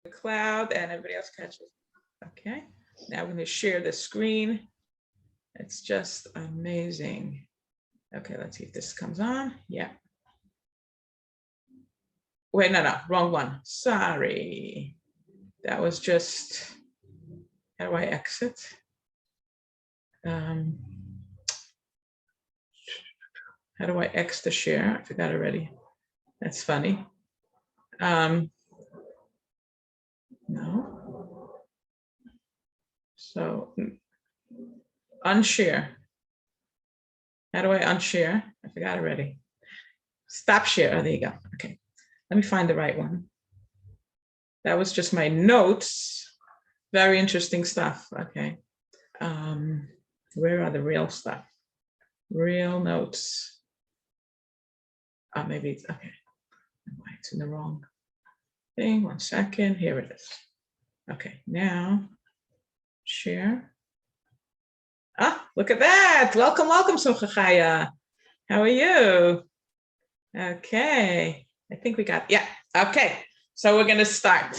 the cloud and everybody else catches. Okay, now we're going to share the screen. It's just amazing. Okay, let's see if this comes on. Yeah. Wait, no, wrong one. Sorry. That was just, how do I exit? How do I X the share? I forgot already. That's funny. No. So unshare. How do I unshare? I forgot already. Stop share. Oh, there you go. Okay. Let me find the right one. That was just my notes. Very interesting stuff. Okay. Where are the real stuff? Real notes. Oh, maybe it's okay. It's in the wrong thing. 1 second. Here it is. Okay, now share. Ah, look at that. Welcome, welcome, Simcha Chaya. How are you? Okay, I think we got, yeah, okay. So we're gonna start.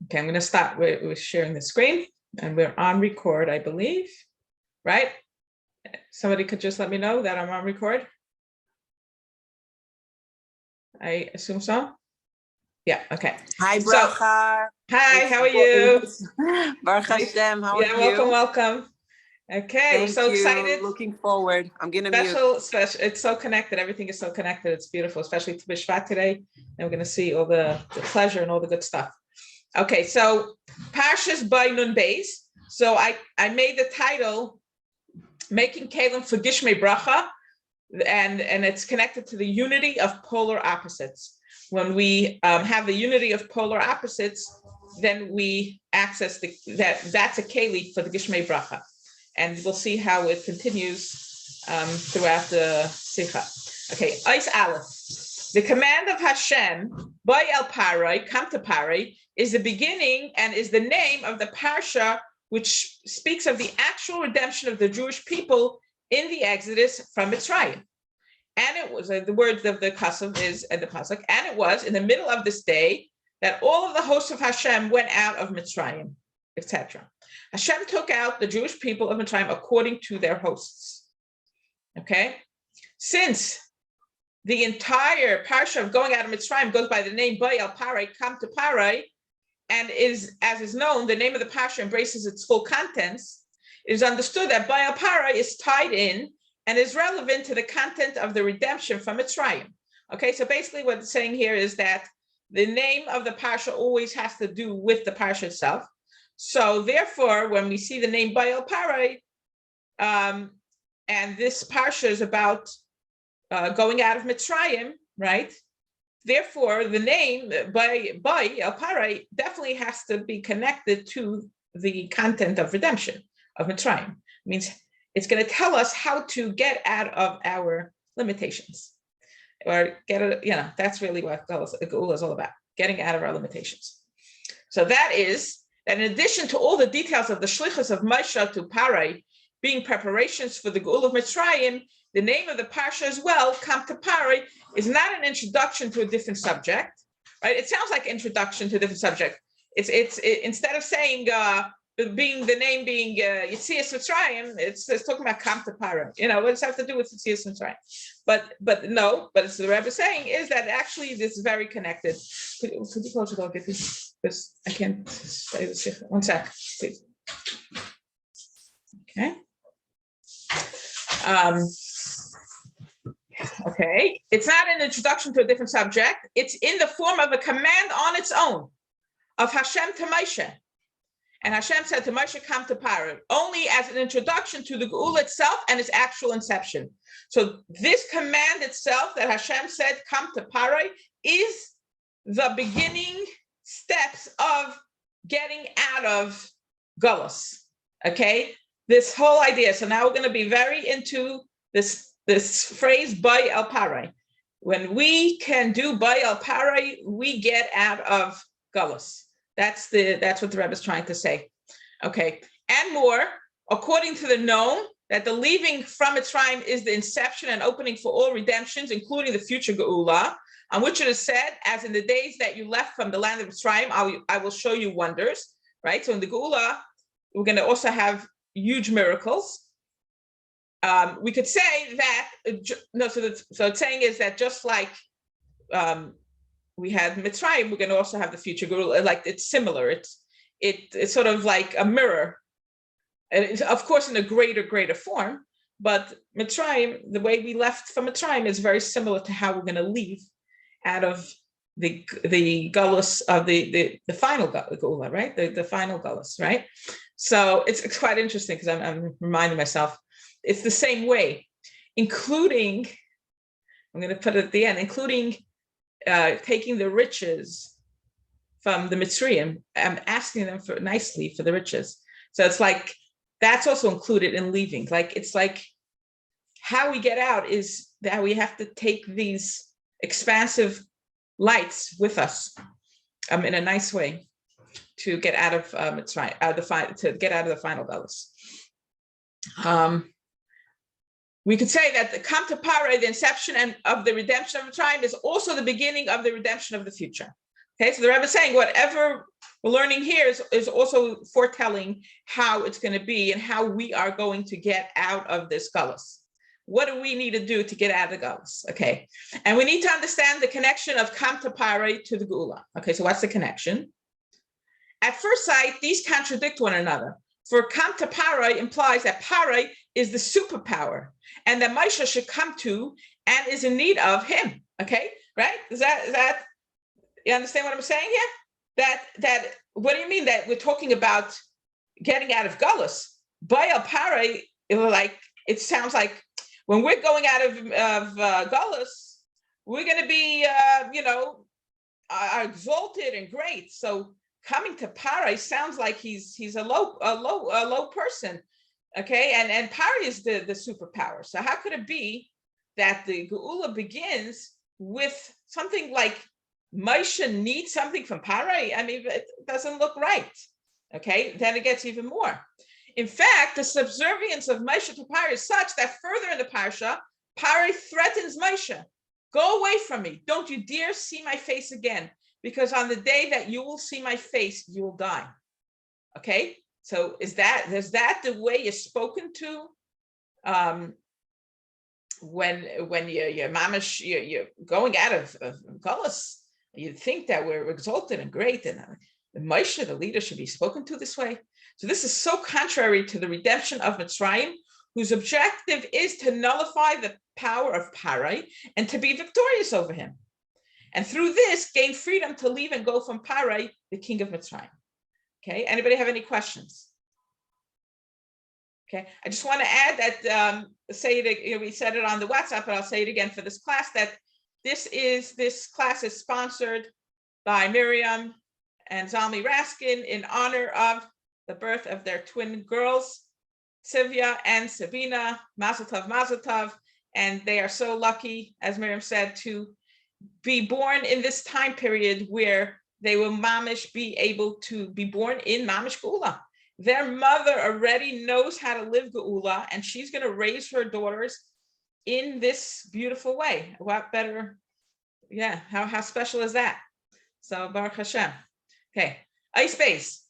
Okay, I'm gonna start with sharing the screen and we're on record, I believe, right? Somebody could just let me know that I'm on record. I assume so. Yeah, okay. Hi, Bracha. Hi, how are you? Baruch Hashem, how are you? Yeah, welcome. Okay, we're so excited. Looking forward. I'm going to mute. Special, it's so connected. Everything is so connected. It's beautiful, especially to Bishvat today. And we're going to see all the pleasure and all the good stuff. Okay, so Parshas by Nun Beis. So I made the title, Making Kalim for Gishmei Bracha. And it's connected to the unity of polar opposites. When we have the unity of polar opposites, then we access that's a keli for the Gishmei Bracha. And we'll see how it continues throughout the Sikha. Okay, Eis Aleph. The command of Hashem, by El Parai, come to Parai, is the beginning and is the name of the Parsha, which speaks of the actual redemption of the Jewish people in the Exodus from Mitzrayim. And it was, the words of the Kasam is, and the Pasuk, and it was in the middle of this day that all of the hosts of Hashem went out of Mitzrayim, etc. Hashem took out the Jewish people of Mitzrayim according to their hosts. Okay? Since the entire Parsha of going out of Mitzrayim goes by the name Bayal Parai, come to Parai, and is, as is known, the name of the Parsha embraces its full contents, it is understood that Bayal Parai is tied in and is relevant to the content of the redemption from Mitzrayim. Okay, so basically what it's saying here is that the name of the Parsha always has to do with the Parsha itself. So therefore, when we see the name Bayal Parai, and this Parsha is about going out of Mitzrayim, right? Therefore, the name Bayal Parai definitely has to be connected to the content of redemption of Mitzrayim. It means it's going to tell us how to get out of our limitations, or get it. You know, that's really what Geula is all about: getting out of our limitations. So that is that. In addition to all the details of the shlichus of Moshe to Parai being preparations for the Geula of Mitzrayim, the name of the parsha as well, Come to Parai, is not an introduction to a different subject, right? It sounds like introduction to a different subject. It's instead of saying Yitzias Mitzrayim, it's talking about Kam to Parai. You know, what does it have to do with Yitzias Mitzrayim? But it's the Rebbe saying is that actually this is very connected. Could you close the door, get this? Because I can't say this. 1 sec, please. Okay. Okay, it's not an introduction to a different subject. It's in the form of a command on its own of Hashem to Moshe. And Hashem said to Moshe, come to Parai, only as an introduction to the Geula itself and its actual inception. So this command itself that Hashem said, come to Parai, is the beginning steps of getting out of Gullus. Okay, this whole idea. So now we're going to be very into this phrase, by El Parai. When we can do by El Parai, we get out of Gullus. That's what the Rebbe is trying to say. Okay, and more, according to the known, that the leaving from Mitzrayim is the inception and opening for all redemptions, including the future Geula. on which it is said, as in the days that you left from the land of Mitzrayim, I will show you wonders, right? So in the Geula, we're going to also have huge miracles. We could say that, so it's saying is that just like we had Mitzrayim, we're going to also have the future Geula. Like it's similar. It's sort of like a mirror, and it's, of course, in a greater form. But Mitzrayim, the way we left from Mitzrayim, is very similar to how we're going to leave out of the gullus of the final Geula, right? The final gullus, right? So it's quite interesting because I'm reminding myself it's the same way, including, I'm going to put it at the end, including taking the riches from the Mitzrayim, I'm asking them for nicely for the riches. So it's like, that's also included in leaving. Like, it's like how we get out is that we have to take these expansive lights with us in a nice way to get out of Mitzrayim, to get out of the final gullus. We could say that the Kam to Pare, the inception of the redemption of Mitzrayim, is also the beginning of the redemption of the future. Okay, so the Rebbe is saying whatever we're learning here is also foretelling how it's going to be and how we are going to get out of this gullus. What do we need to do to get out of the gullus? Okay, and we need to understand the connection of Kam to Pare to the Geula. Okay, so what's the connection? At first sight, these contradict one another. For Kam to Pare implies that Pare is the superpower and that Moshe should come to and is in need of him. Okay, right? Is that you understand what I'm saying here? That what do you mean that we're talking about getting out of gullus? Bayal Pare, it sounds like when we're going out of gullus, we're going to be exalted and great. So coming to Pare sounds like he's a low person, okay? And Pare is the superpower. So how could it be that the Geula begins with something like Moshe needs something from Pare? I mean, it doesn't look right, okay? Then it gets even more. In fact, the subservience of Moshe to Pare is such that further in the Parsha, Pare threatens Moshe. Go away from me. Don't you dare see my face again, because on the day that you will see my face, you will die. Okay? So is that the way you're spoken to when you're mamish, you're going out of gullus? You think that we're exalted and great, and the Moshe, the leader, should be spoken to this way. So this is so contrary to the redemption of Mitzrayim, whose objective is to nullify the power of Pare and to be victorious over him. And through this, gain freedom to leave and go from Pare, the king of Mitzrayim. Okay, anybody have any questions? Okay, I just want to add that, we said it on the WhatsApp, but I'll say it again for this class, that this class is sponsored by Miriam and Zalmi Raskin in honor of the birth of their twin girls, Sivya and Sabina. Mazel tov, and they are so lucky, as Miriam said, to be born in this time period where they will mamish be able to be born in mamish Geula. Their mother already knows how to live Geula, and she's going to raise her daughters in this beautiful way. What better? Yeah, how special is that? So Baruch Hashem. Okay, ice base.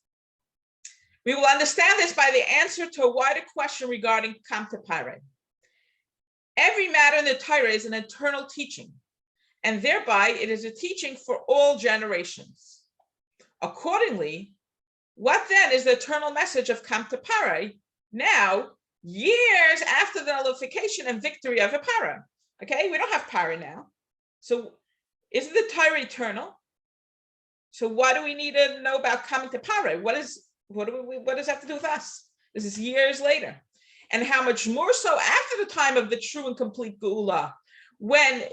We will understand this by the answer to a wider question regarding Kam to Pare. Every matter in the Torah is an eternal teaching, and thereby it is a teaching for all generations. Accordingly, what then is the eternal message of Kam to Pare now, years after the nullification and victory of a Pare? Okay, we don't have Pare now. So isn't the Torah eternal? So why do we need to know about coming to Pare? What does that have to do with us? This is years later. And how much more so after the time of the true and complete Geula, when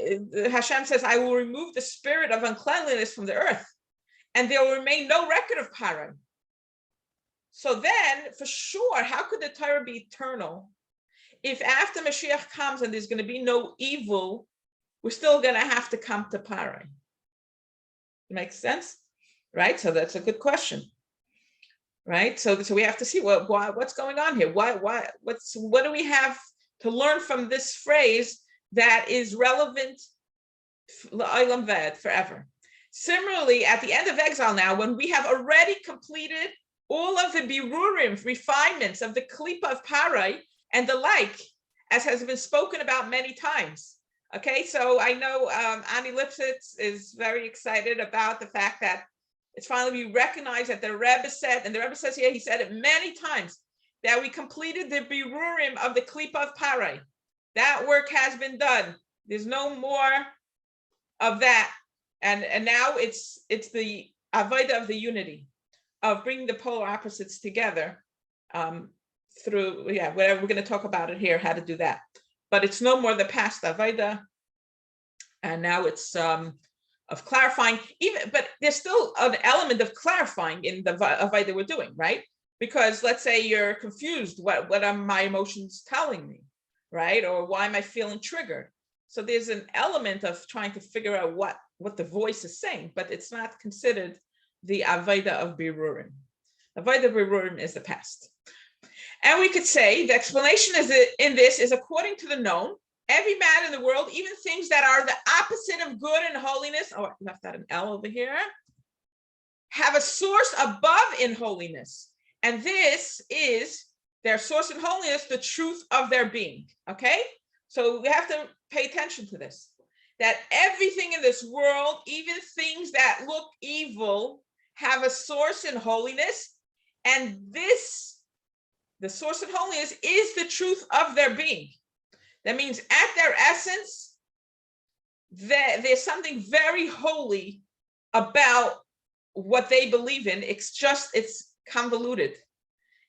Hashem says, I will remove the spirit of uncleanliness from the earth, and there will remain no record of Pare. So then, for sure, how could the Torah be eternal if after Mashiach comes and there's going to be no evil, we're still going to have to come to Pare? Makes sense? Right? So that's a good question. Right? So we have to see what's going on here. What do we have to learn from this phrase that is relevant L'olam ved, forever. Similarly, at the end of exile now, when we have already completed all of the birurim, refinements of the klipa of parai and the like, as has been spoken about many times. Okay, so I know Ani Lipsitz is very excited about the fact that it's finally we recognize that the Rebbe said, and the Rebbe says here, he said it many times, that we completed the birurim of the klipa of parai. That work has been done. There's no more of that. And now it's the avodah of the unity, of bringing the polar opposites together through, whatever, we're going to talk about it here, how to do that. But it's no more the past avodah, and now it's of clarifying, but there's still an element of clarifying in the avodah we're doing, right? Because let's say you're confused, what are my emotions telling me, right? Or why am I feeling triggered? So there's an element of trying to figure out what the voice is saying, but it's not considered the avodah of birurim. Avodah of birurim is the past. And we could say the explanation in this is according to the known, every man in the world, even things that are the opposite of good and holiness, I left out an L over here, have a source above in holiness. And this is their source in holiness, the truth of their being, okay? So we have to pay attention to this, that everything in this world, even things that look evil, have a source in holiness. And the source of holiness is the truth of their being. That means at their essence, there's something very holy about what they believe in. It's convoluted.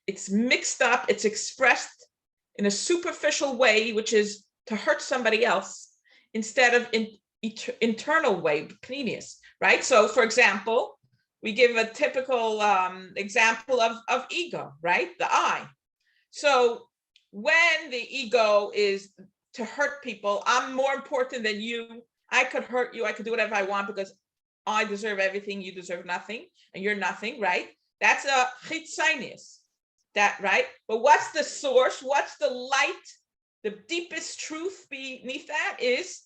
It's mixed up. It's expressed in a superficial way, which is to hurt somebody else, instead of internal way, pnimius, right? So for example, we give a typical example of ego, right? The I. So when the ego is to hurt people, I'm more important than you. I could hurt you. I could do whatever I want because I deserve everything. You deserve nothing, and you're nothing, right? That's a chitzonious, that, right? But what's the source? What's the light? The deepest truth beneath that is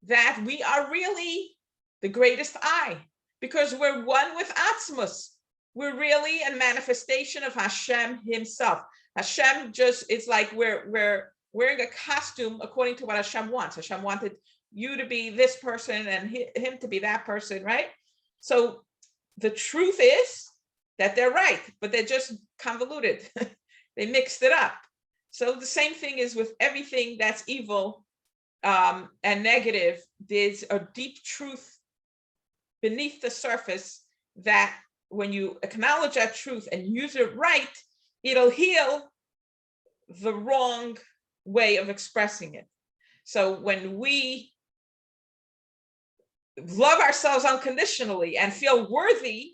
that we are really the greatest I, because we're one with Atzmus. We're really a manifestation of Hashem himself. Hashem it's like we're wearing a costume according to what Hashem wants. Hashem wanted you to be this person and him to be that person, right? So the truth is that they're right, but they're just convoluted. They mixed it up. So the same thing is with everything that's evil and negative. There's a deep truth beneath the surface that when you acknowledge that truth and use it right, it'll heal the wrong way of expressing it. So when we love ourselves unconditionally and feel worthy,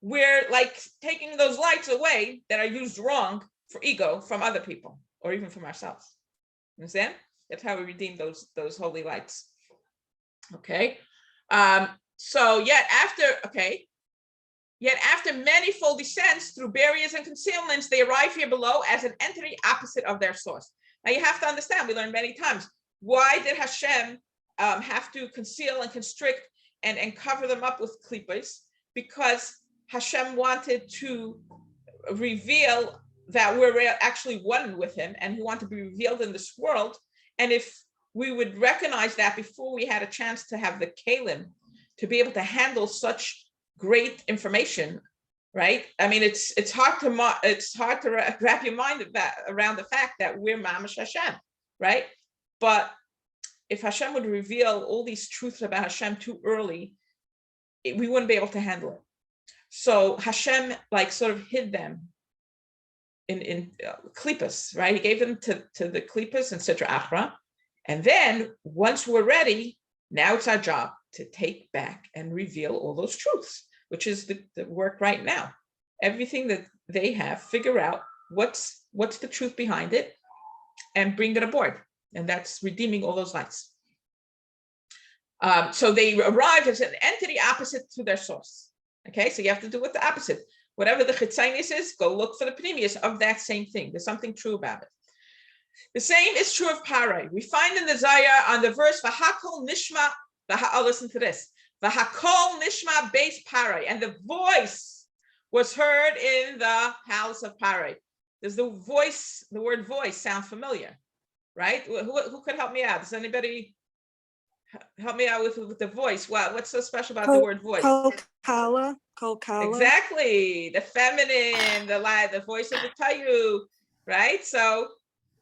we're like taking those lights away that are used wrong for ego from other people or even from ourselves. Understand? That's how we redeem those holy lights. Okay. So yet after manifold descents through barriers and concealments, they arrive here below as an entity opposite of their source. Now you have to understand, we learned many times, why did Hashem have to conceal and constrict and cover them up with klippas? Because Hashem wanted to reveal that we're actually one with him, and he wanted to be revealed in this world. And if we would recognize that before we had a chance to have the kalim to be able to handle such great information, right? I mean, it's hard to wrap your mind around the fact that we're mamash Hashem, right? But if Hashem would reveal all these truths about Hashem too early, we wouldn't be able to handle it. So Hashem sort of hid them in klippas, right? He gave them to the klippas and Sitra Achra. And then once we're ready, now it's our job to take back and reveal all those truths, which is the work right now. Everything that they have, figure out what's the truth behind it and bring it aboard. And that's redeeming all those lights. So they arrive as an entity opposite to their source. Okay, so you have to do with the opposite. Whatever the chitzonious is, go look for the pnimius of that same thing. There's something true about it. The same is true of parai. We find in the Zayar on the verse, V'hakol nishma Oh, listen to this. V'hakol nishma beis Parai, and the voice was heard in the house of Parai. Does the word voice sound familiar? Right? Who could help me out? Does anybody help me out with the voice? Wow, what's so special about the word voice? Kolkala. Exactly, the feminine, the voice of the Tohu, right? So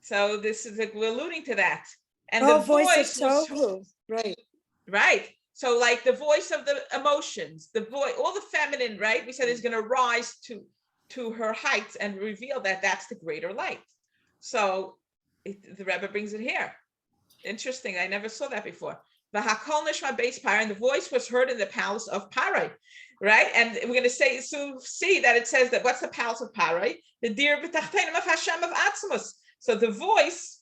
this is we're alluding to that, and the voice of Tohu, right? Right. So like the voice of the emotions, the voice, all the feminine, right? We said is going to rise to her heights and reveal that that's the greater light. So the Rebbe brings it here. Interesting. I never saw that before. The Hakol Nishma Beis Parai, and the voice was heard in the palace of Parai, right? And we're going to see that it says that what's the palace of Parai? The dir b'tachtenim of Hashem of Atzmos. So the voice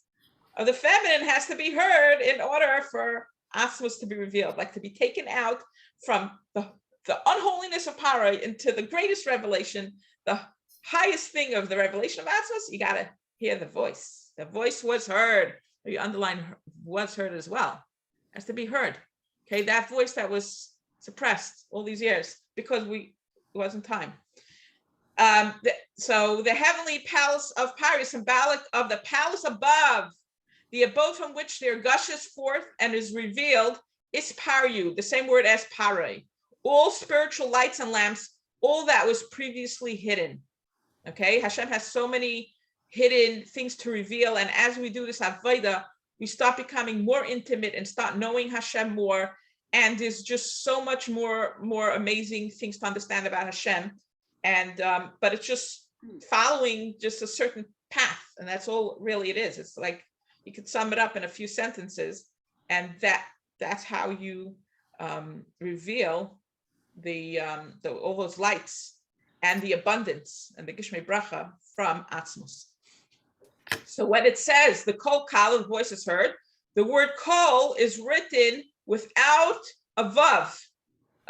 of the feminine has to be heard in order for Atzmos to be revealed, like to be taken out from the unholiness of Parai into the greatest revelation, the highest thing of the revelation of Atzmos. You got to hear the voice. The voice was heard. You underline was heard as well. Has to be heard. Okay, that voice that was suppressed all these years because it wasn't time. So the heavenly palace of Parai, symbolic of the palace above, the abode from which there gushes forth and is revealed, is Pariu, the same word as Parai. All spiritual lights and lamps, all that was previously hidden. Okay, Hashem has so many hidden things to reveal, and as we do this Avodah, we start becoming more intimate and start knowing Hashem more, and there's just so much more amazing things to understand about Hashem, and but it's just following just a certain path, and that's all really it is. It's like you could sum it up in a few sentences, and that's how you reveal the all those lights and the abundance and the Gishmei Bracha from Atzmos. So when it says the kol kal, the voice is heard, the word kol is written without a vav.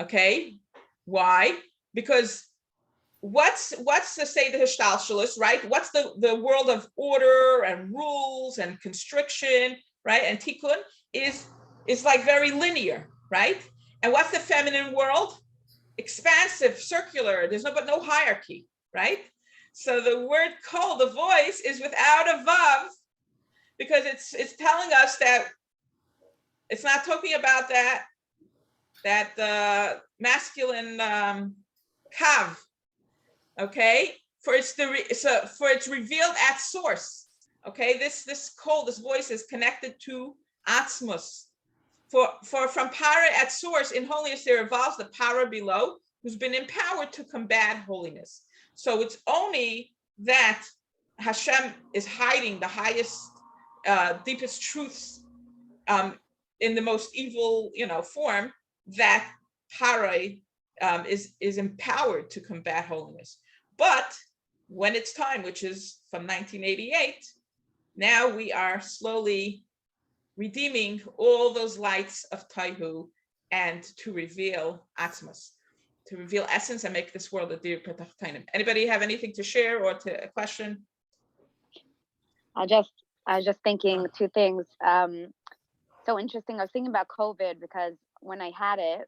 Okay, why? Because what's to say the hishtalshelus, right? What's the world of order and rules and constriction, right? And tikkun is like very linear, right? And what's the feminine world? Expansive, circular. There's no hierarchy, right? So the word kol, the voice, is without a vav, because it's telling us that it's not talking about that masculine kav. Okay, for it's revealed at source. Okay, this kol, this voice is connected to Atzmos. For from Parai at source in holiness there evolves the Parai below, who's been empowered to combat holiness. So it's only that Hashem is hiding the highest, deepest truths in the most evil, form, that Parai is empowered to combat holiness. But when it's time, which is from 1988, now we are slowly redeeming all those lights of Tohu and to reveal Atzmos, to reveal essence and make this world a dir b'tachtenim. Anybody have anything to share or to a question? I was just thinking two things. So interesting. I was thinking about COVID because when I had it,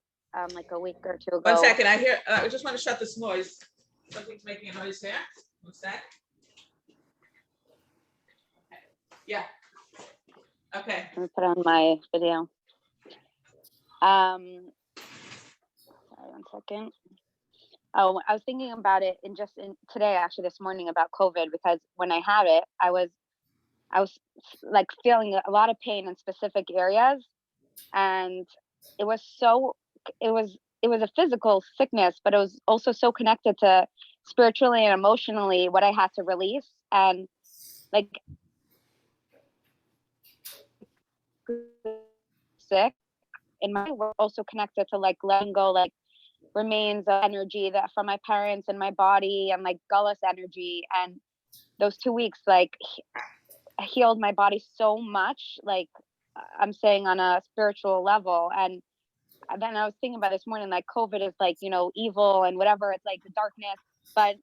like a week or two ago. 1 second, I just want to shut this noise. Something's making a noise here. 1 sec. Yeah. Okay. Let me put on my video. Sorry, 1 second. Oh, I was thinking about it today, actually, this morning, about COVID, because when I had it, I was like feeling a lot of pain in specific areas, and it was a physical sickness, but it was also so connected to spiritually and emotionally what I had to release, and like sick in my work, also connected to like letting go like remains of energy that from my parents and my body, and like gullus energy, and those 2 weeks like healed my body so much, like I'm saying on a spiritual level. And then I was thinking about this morning, like COVID is like, evil and whatever, it's like the darkness, but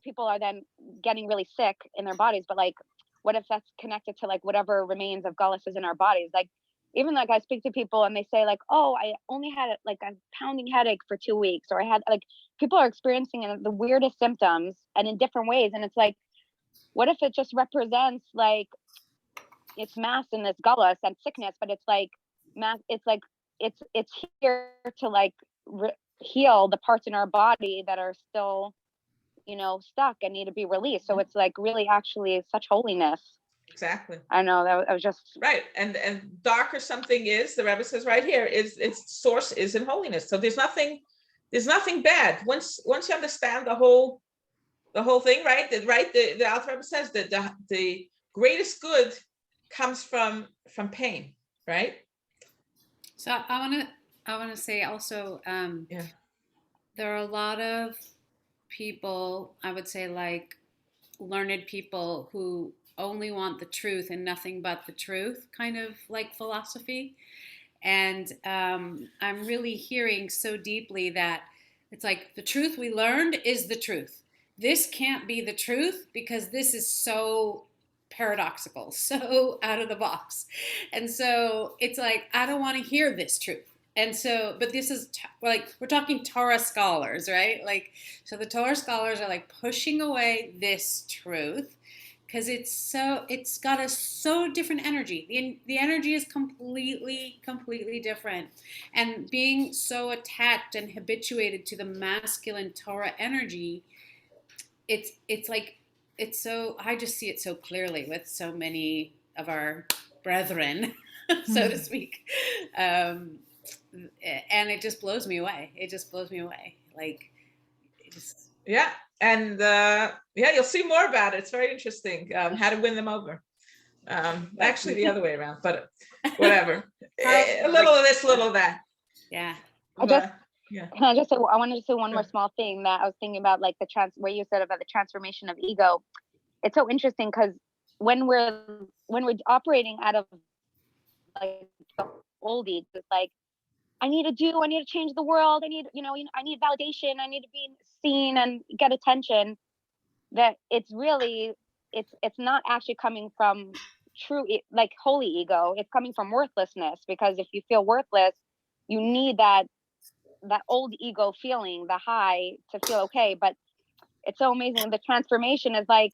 people are then getting really sick in their bodies, but like what if that's connected to like whatever remains of gullus is in our bodies? Like even like I speak to people and they say like, oh, I only had like a pounding headache for 2 weeks, or I had like, people are experiencing the weirdest symptoms and in different ways. And it's like, what if it just represents like it's mass in this gullus and sickness, but it's like mass, it's like, it's here to like heal the parts in our body that are still, you know, stuck and need to be released. So it's like really actually such holiness. Exactly. I know that was just right. And darker something is, the Rebbe says right here, is its source is in holiness. So there's nothing bad. Once you understand the whole thing, right? The Alter Rebbe says that the greatest good comes from pain, right? So I want to say also, there are a lot of people, I would say like learned people, who only want the truth and nothing but the truth, kind of like philosophy. And I'm really hearing so deeply that it's like the truth we learned is the truth. This can't be the truth because this is so paradoxical, so out of the box. And so it's like, I don't want to hear this truth. And so, but this is like, we're talking Torah scholars, right? Like, so the Torah scholars are like pushing away this truth because it's got a so different energy. The energy is completely different. And being so attached and habituated to the masculine Torah energy, it's like, it's so, I just see it so clearly with so many of our brethren, so to speak. And it just blows me away. Like, it just... Yeah. And you'll see more about it. It's very interesting, how to win them over. Actually the other way around, but whatever. A little of this, little of that. Yeah. Can I just say, I wanted to say one more small thing that I was thinking about, like where you said about the transformation of ego. It's so interesting because when we're operating out of like the old ego, it's like, I need to change the world. I need validation. I need to be seen and get attention. That it's really, it's not actually coming from true, like holy ego. It's coming from worthlessness, because if you feel worthless, you need that old ego feeling, the high, to feel okay. But it's so amazing. The transformation is like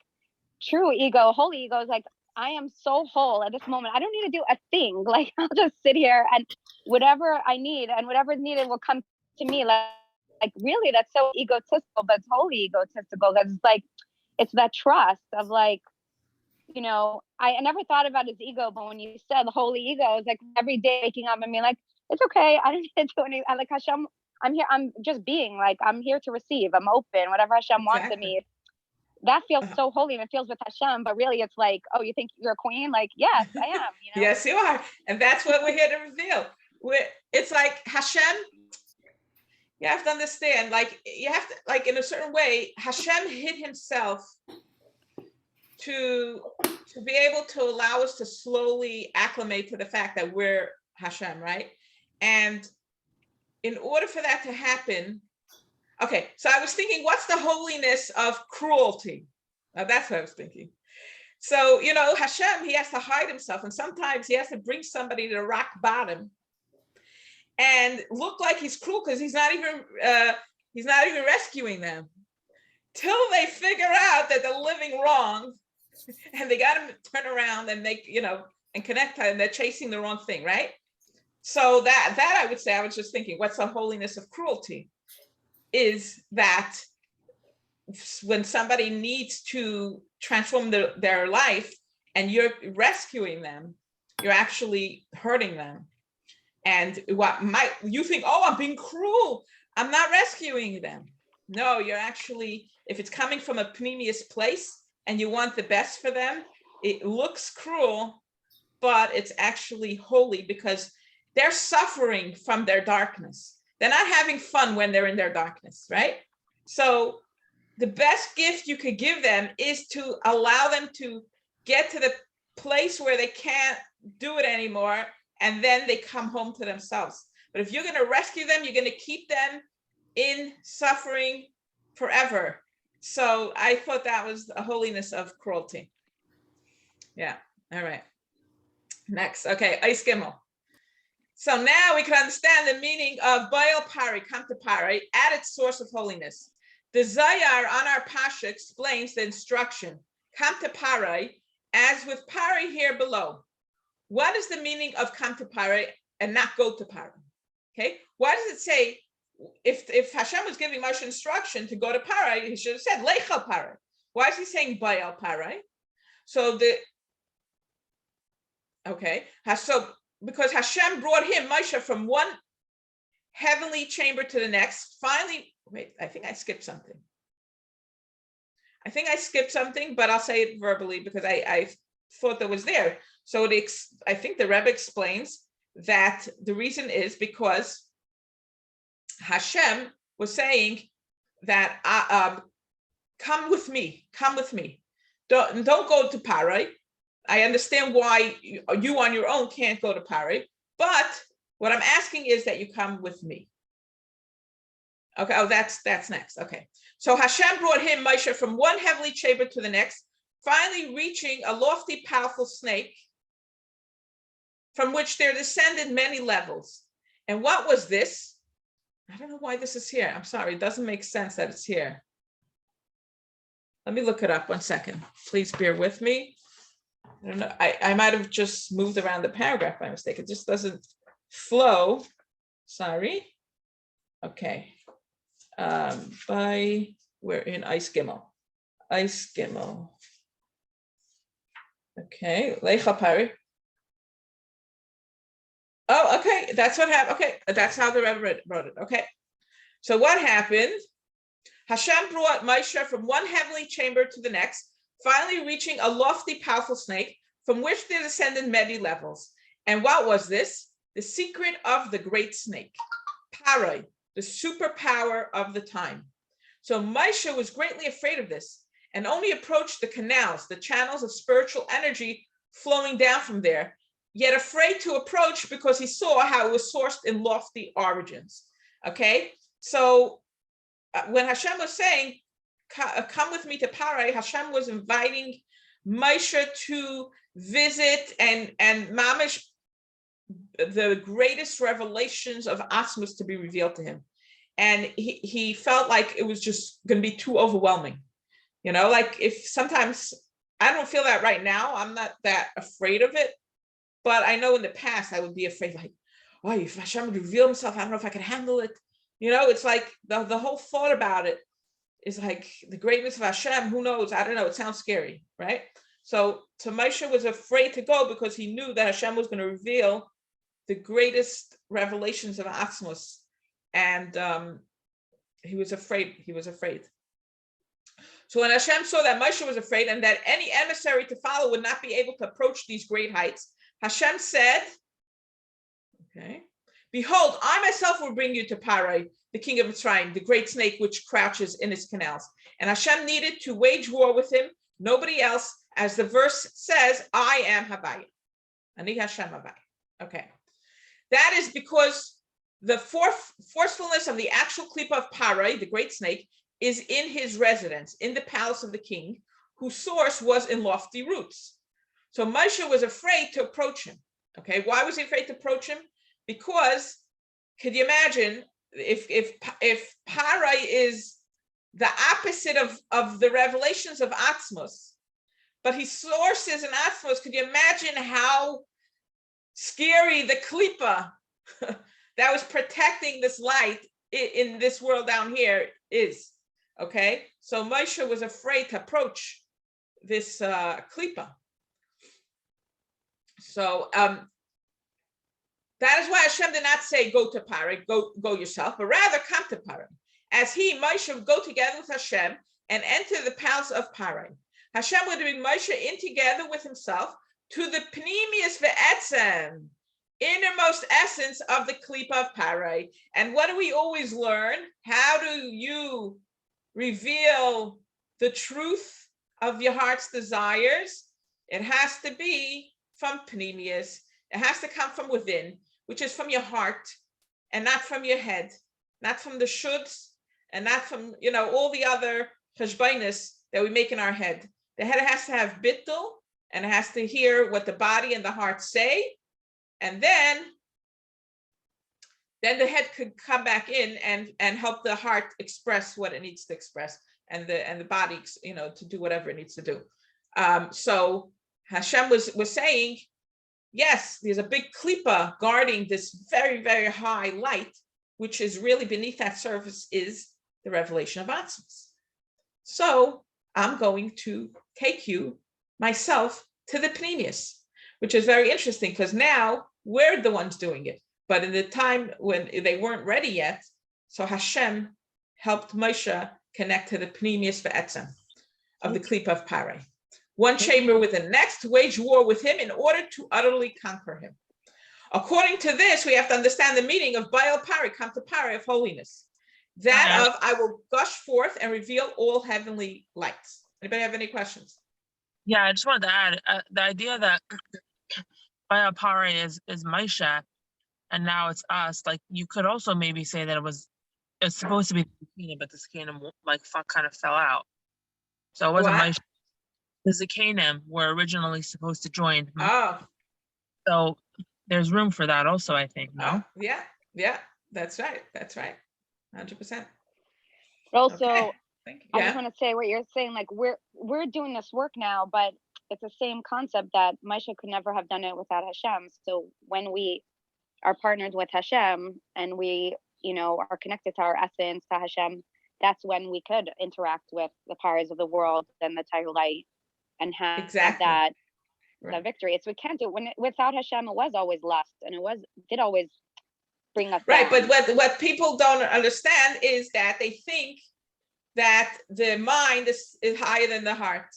true ego, holy ego is like, I am so whole at this moment. I don't need to do a thing. Like, I'll just sit here and whatever I need and whatever is needed will come to me. Like really, that's so egotistical, but it's wholly egotistical. That's like, it's that trust of like, you know, I never thought about his ego, but when you said the holy ego, it's like every day waking up and being like, it's okay. I don't need to do anything. I like Hashem. I'm here. I'm just being like, I'm here to receive. I'm open. Whatever Hashem wants of me. That feels so holy and it feels with Hashem, but really it's like, oh, you think you're a queen? Like, yes, I am. You know? Yes, you are. And that's what we're here to reveal. It's like Hashem, you have to understand, like, you have to, like, in a certain way, Hashem hid himself to be able to allow us to slowly acclimate to the fact that we're Hashem, right? And in order for that to happen, okay, so I was thinking, what's the holiness of cruelty? Now that's what I was thinking. So, you know, Hashem, he has to hide himself, and sometimes he has to bring somebody to the rock bottom and look like he's cruel because he's not even rescuing them till they figure out that they're living wrong, and they got to turn around and make, you know, and connect, and they're chasing the wrong thing, right? So that I would say, I was just thinking, what's the holiness of cruelty? Is that when somebody needs to transform their life and you're rescuing them, you're actually hurting them. And you think, oh, I'm being cruel. I'm not rescuing them. No, you're actually, if it's coming from a pnimius place and you want the best for them, it looks cruel, but it's actually holy because they're suffering from their darkness. They're not having fun when they're in their darkness, right? So the best gift you could give them is to allow them to get to the place where they can't do it anymore, and then they come home to themselves. But if you're going to rescue them, you're going to keep them in suffering forever. So I thought that was the holiness of cruelty. Yeah. All right. Next. Okay. Ice Gimel. So now we can understand the meaning of Baal Pari, come to Pari, at its source of holiness. The Zayar on our Pasha explains the instruction, come to Pari, as with Pari here below. What is the meaning of come to Pari and not go to Pari? Okay, why does it say, if Hashem was giving Moshe instruction to go to Pari, he should have said Lecha Pari. Why is he saying Baal Pari? So because Hashem brought him, Moshe, from one heavenly chamber to the next. Finally, wait, I think I skipped something. But I'll say it verbally because I thought that was there. So I think the Rebbe explains that the reason is because Hashem was saying that come with me. Don't go to Parai. I understand why you on your own can't go to Parai, but what I'm asking is that you come with me. Okay, that's next. Okay, so Hashem brought him, Moshe, from one heavenly chamber to the next, finally reaching a lofty, powerful snake, from which there descended many levels. And what was this? I don't know why this is here. I'm sorry, it doesn't make sense that it's here. Let me look it up 1 second. Please bear with me. I don't know. I might have just moved around the paragraph by mistake. It just doesn't flow. Sorry. Okay. We're in Ice Gimel. Okay. Lecha Pari. Oh, okay. That's what happened. Okay. That's how the Rebbe wrote it. Okay. So what happened? Hashem brought Moshe from one heavenly chamber to the next, finally reaching a lofty, powerful snake, from which there descended many levels. And what was this? The secret of the great snake, Parai, the superpower of the time. So Moshe was greatly afraid of this and only approached the canals, the channels of spiritual energy flowing down from there, yet afraid to approach because he saw how it was sourced in lofty origins. Okay, so when Hashem was saying, come with me to Parai, Hashem was inviting Moshe to visit and mamish the greatest revelations of Atmos to be revealed to him. And he felt like it was just going to be too overwhelming. You know, like if sometimes, I don't feel that right now, I'm not that afraid of it, but I know in the past I would be afraid, like, oh, if Hashem would reveal himself, I don't know if I could handle it. You know, it's like the whole thought about it is like the greatness of Hashem, who knows? I don't know, it sounds scary, right? So Moshe was afraid to go because he knew that Hashem was going to reveal the greatest revelations of Atmos. And he was afraid. So when Hashem saw that Moshe was afraid and that any emissary to follow would not be able to approach these great heights, Hashem said, okay, behold, I myself will bring you to Parai, the king of Mitzrayim, the great snake which crouches in his canals. And Hashem needed to wage war with him, nobody else, as the verse says, I am Havaya. Ani Hashem Havaya. Okay. That is because the forcefulness of the actual klipa of Parai, the great snake, is in his residence, in the palace of the king, whose source was in lofty roots. So Moshe was afraid to approach him. Okay, why was he afraid to approach him? Because, could you imagine if Parai is the opposite of the revelations of Atmos, but his source is in Atmos, could you imagine how scary the klipa that was protecting this light in this world down here is? Okay, so Moshe was afraid to approach this klipa. So that is why Hashem did not say go to Parai, go yourself, but rather come to Parai. As he, Moshe, would go together with Hashem and enter the palace of Parai. Hashem would bring Moshe in together with himself to the pnimius ve'etzem, innermost essence of the klipa of Parai. And what do we always learn? How do you reveal the truth of your heart's desires? It has to be from pnimius. It has to come from within, which is from your heart and not from your head, not from the shoulds and not from, all the other cheshbainis that we make in our head. The head has to have bittul and it has to hear what the body and the heart say. And then then the head could come back in and help the heart express what it needs to express, and the body, to do whatever it needs to do. So Hashem was saying, yes, there's a big klipa guarding this very, very high light, which is really beneath that surface is the revelation of Atzmos. So I'm going to take you myself to the pnimius, which is very interesting because now we're the ones doing it. But in the time when they weren't ready yet, so Hashem helped Moshe connect to the pnimius ve'etzem of the klipa of Parai. One chamber with the next, wage war with him in order to utterly conquer him. According to this, we have to understand the meaning of Baal Parai, come to Parai of holiness. That of I will gush forth and reveal all heavenly lights. Anybody have any questions? Yeah, I just wanted to add the idea that Baal Parai is Moshe, and now it's us. Like you could also maybe say that it's supposed to be the Canaan, but the Canaan kind of fell out. So it wasn't Moshe. The Zakanim were originally supposed to join. Oh. So there's room for that also, I think, no? Yeah, that's right. 100%. But also, okay. I just want to say what you're saying, like we're doing this work now, but it's the same concept that Moshe could never have done it without Hashem. So when we are partnered with Hashem and we, are connected to our essence, to Hashem, that's when we could interact with the powers of the world and the Tohu light and have that victory. It's we can't do it. Without Hashem, it was always lust, and did always bring us right. down. But what people don't understand is that they think that the mind is higher than the heart,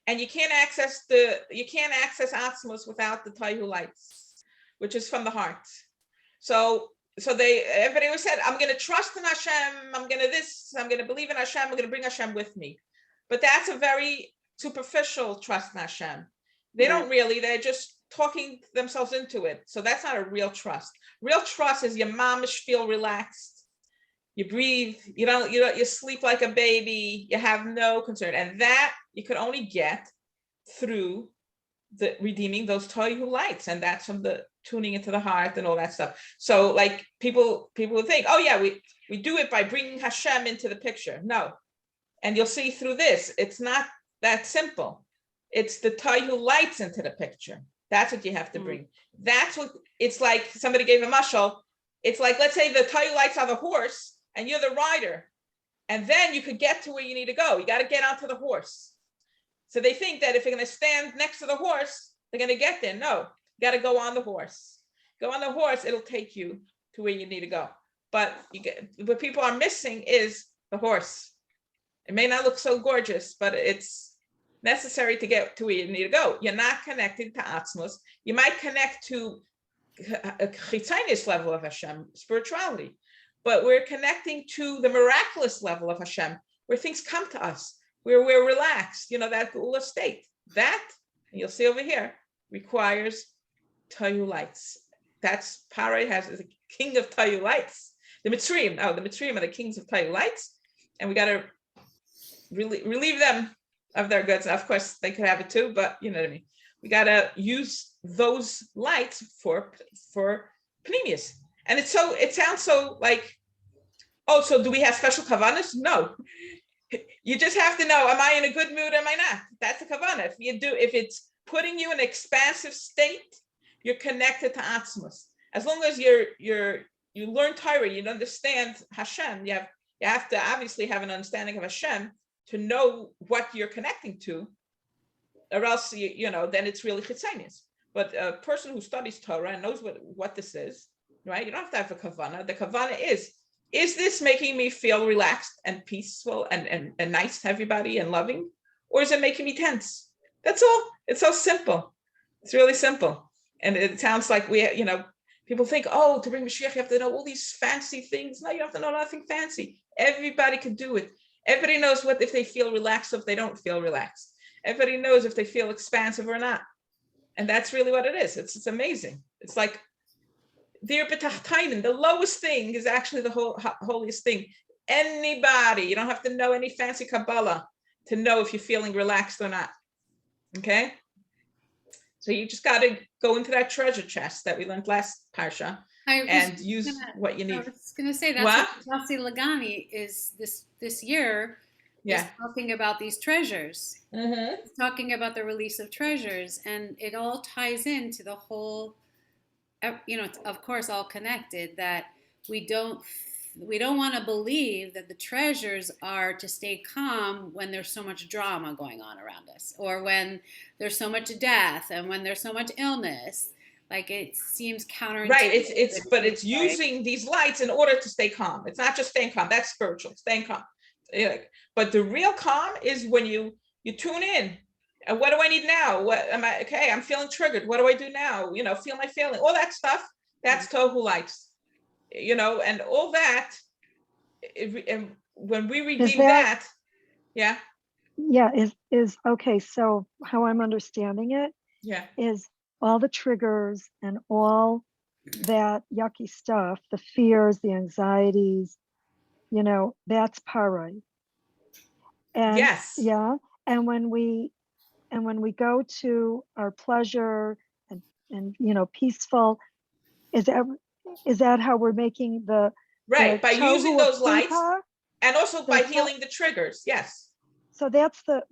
and you can't access Atzmos without the Tohu lights, which is from the heart. So everybody was said, I'm going to trust in Hashem. I'm going to believe in Hashem. I'm going to bring Hashem with me. But that's a very superficial trust in Hashem. They're just talking themselves into it. So that's not a real trust. Real trust is your mamish feel relaxed. You breathe, you sleep like a baby, you have no concern. And that you could only get through the redeeming those Tohu lights. And that's from the tuning into the heart and all that stuff. So like people would think, oh yeah, we do it by bringing Hashem into the picture. No. And you'll see through this, it's not that simple. It's the Tohu lights into the picture. That's what you have to bring. That's what it's like. Somebody gave a mashal. It's like, let's say the Tohu lights are the horse and you're the rider. And then you could get to where you need to go. You got to get onto the horse. So they think that if you're going to stand next to the horse, they're going to get there. No, you got to go on the horse. Go on the horse. It'll take you to where you need to go. But what people are missing is the horse. It may not look so gorgeous, but it's necessary to get to where you need to go. You're not connected to Atzmos. You might connect to a chitzonious level of Hashem, spirituality, but we're connecting to the miraculous level of Hashem, where things come to us, where we're relaxed, that Geula state. That, and you'll see over here, requires Tohu lights. That's Parai has the king of Tohu lights. The Mitzrayim are the kings of Tohu lights, and we got to relieve them of their goods. Of course, they could have it too, but you know what I mean. We got to use those lights for pnimius. And it sounds so like, oh, so do we have special kavanas? No. You just have to know, am I in a good mood? Am I not? That's a kavanah. If it's putting you in an expansive state, you're connected to Atzmos. As long as you learn Torah, you understand Hashem. You have to obviously have an understanding of Hashem to know what you're connecting to, or else then it's really chitzonious. But a person who studies Torah and knows what this is, right? You don't have to have a kavanah. The kavanah is this making me feel relaxed and peaceful and nice to everybody and loving, or is it making me tense? That's all. It's so simple. It's really simple. And it sounds like people think, oh, to bring Mashiach, you have to know all these fancy things. No, you have to know nothing fancy. Everybody can do it. Everybody knows what if they feel relaxed or if they don't feel relaxed. Everybody knows if they feel expansive or not. And that's really what it is. It's amazing. It's like the lowest thing is actually the holiest thing. Anybody, you don't have to know any fancy Kabbalah to know if you're feeling relaxed or not. Okay? So you just got to go into that treasure chest that we learned last Parsha and use what you I need. was going to say that's what Nasi Lagani is this year. Is talking about these treasures. It's talking about the release of treasures, and it all ties into the whole. It's of course all connected. That we don't want to believe that the treasures are to stay calm when there's so much drama going on around us, or when there's so much death, and when there's so much illness. Like it seems counterintuitive. Right. It's using these lights in order to stay calm. It's not just staying calm. That's spiritual. Staying calm. But the real calm is when you tune in. And what do I need now? What am I? Okay, I'm feeling triggered. What do I do now? Feel my feeling. All that stuff. That's Tohu lights. And all that. And when we redeem that, yeah. Yeah. Is okay. So how I'm understanding it. Yeah. Is all the triggers and all that yucky stuff, the fears, the anxieties, that's parai. And yes. Yeah. And when we go to our pleasure and peaceful, is that how we're making the by using those lights and also by healing the triggers? Yes. So that's the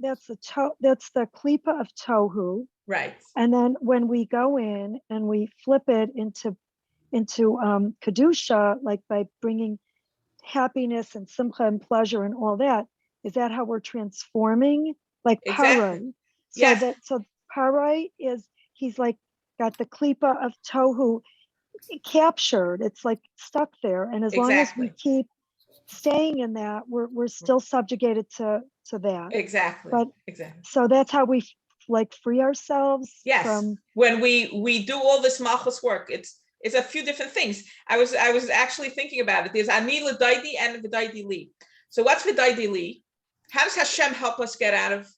klipa of tohu. Right. And then when we go in and we flip it into kedusha, like by bringing happiness and simcha and pleasure and all that, is that how we're transforming? Like parai. So parai is, he's like got the klipa of tohu captured. It's like stuck there, and as long as we keep staying in that, we're still subjugated to that. Exactly. But so that's how we like free ourselves. Yes. From when we do all this malchus work, it's a few different things. I was actually thinking about it. There's ani l'daidi and v'daidi li. So what's v'daidi li? How does Hashem help us get out of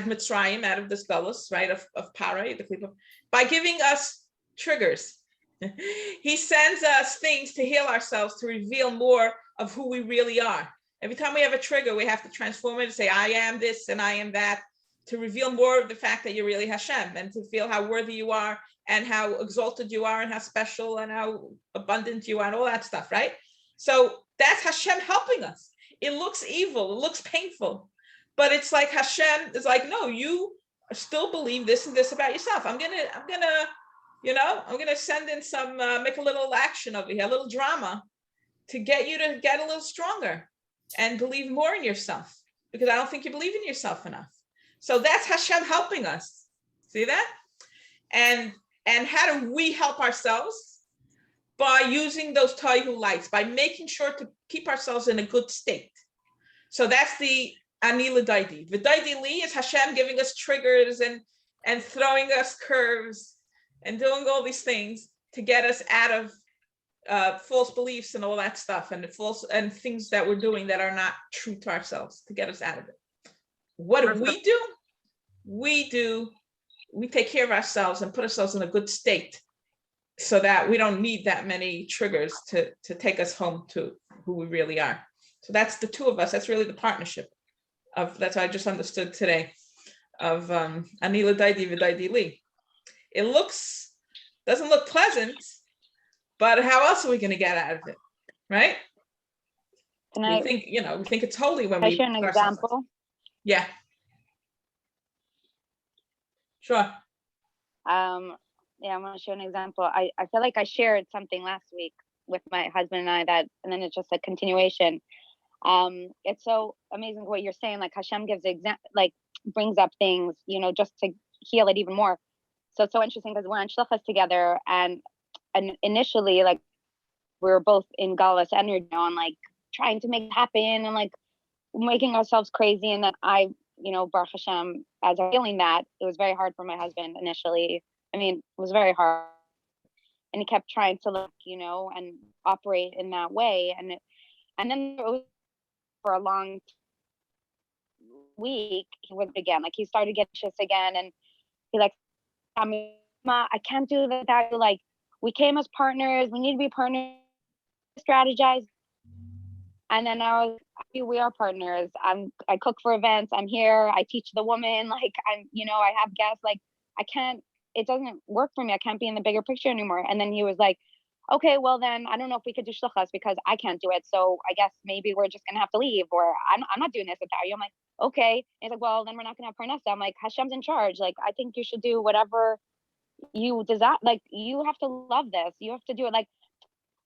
Mitzrayim, out of this galus, right? Of parai, the klipa, by giving us triggers. He sends us things to heal ourselves, to reveal more of who we really are. Every time we have a trigger, we have to transform it and say, I am this and I am that, to reveal more of the fact that you're really Hashem, and to feel how worthy you are and how exalted you are and how special and how abundant you are and all that stuff, right? So that's Hashem helping us. It looks evil, it looks painful, but it's like Hashem is like, no, you still believe this and this about yourself. I'm gonna send in some, make a little action over here, a little drama, to get you to get a little stronger and believe more in yourself, because I don't think you believe in yourself enough. So that's Hashem helping us. See that? And how do we help ourselves? By using those Tohu lights, by making sure to keep ourselves in a good state. So that's the ani l'daidi. V'daidi li is Hashem giving us triggers and throwing us curves and doing all these things to get us out of false beliefs and all that stuff, and things that we're doing that are not true to ourselves, to get us out of it. What do? We take care of ourselves and put ourselves in a good state so that we don't need that many triggers to take us home to who we really are. So that's the two of us. That's really the partnership that's what I just understood today of ani l'daidi v'daidi li. It doesn't look pleasant, but how else are we going to get out of it, right? We think it's holy when we. Can I share an example? Yeah. Sure. Yeah, I want to share an example. I feel like I shared something last week with my husband and I and then it's just a continuation. It's so amazing what you're saying. Like Hashem gives brings up things, just to heal it even more. So it's so interesting because we're on shlichus together, and initially, like, we were both in galus energy and like trying to make it happen and like making ourselves crazy. And then I, Baruch Hashem, as I'm feeling that, it was very hard for my husband initially. I mean, it was very hard, and he kept trying to look, and operate in that way. And then it was for a long week, he was again, like he started getting anxious again, and he like, Ma, I can't do that. Like, we came as partners. We need to be partners. Strategize. And then we are partners. I cook for events. I'm here. I teach the woman. Like, I have guests. Like, I can't. It doesn't work for me. I can't be in the bigger picture anymore. And then he was like, okay, well then I don't know if we could do shluchas because I can't do it. So I guess maybe we're just gonna have to leave, or I'm not doing this without you. I'm like, okay. And he's like, well, then we're not gonna have parnasa. I'm like, Hashem's in charge. Like, I think you should do whatever you desire. Like, you have to love this. You have to do it. Like,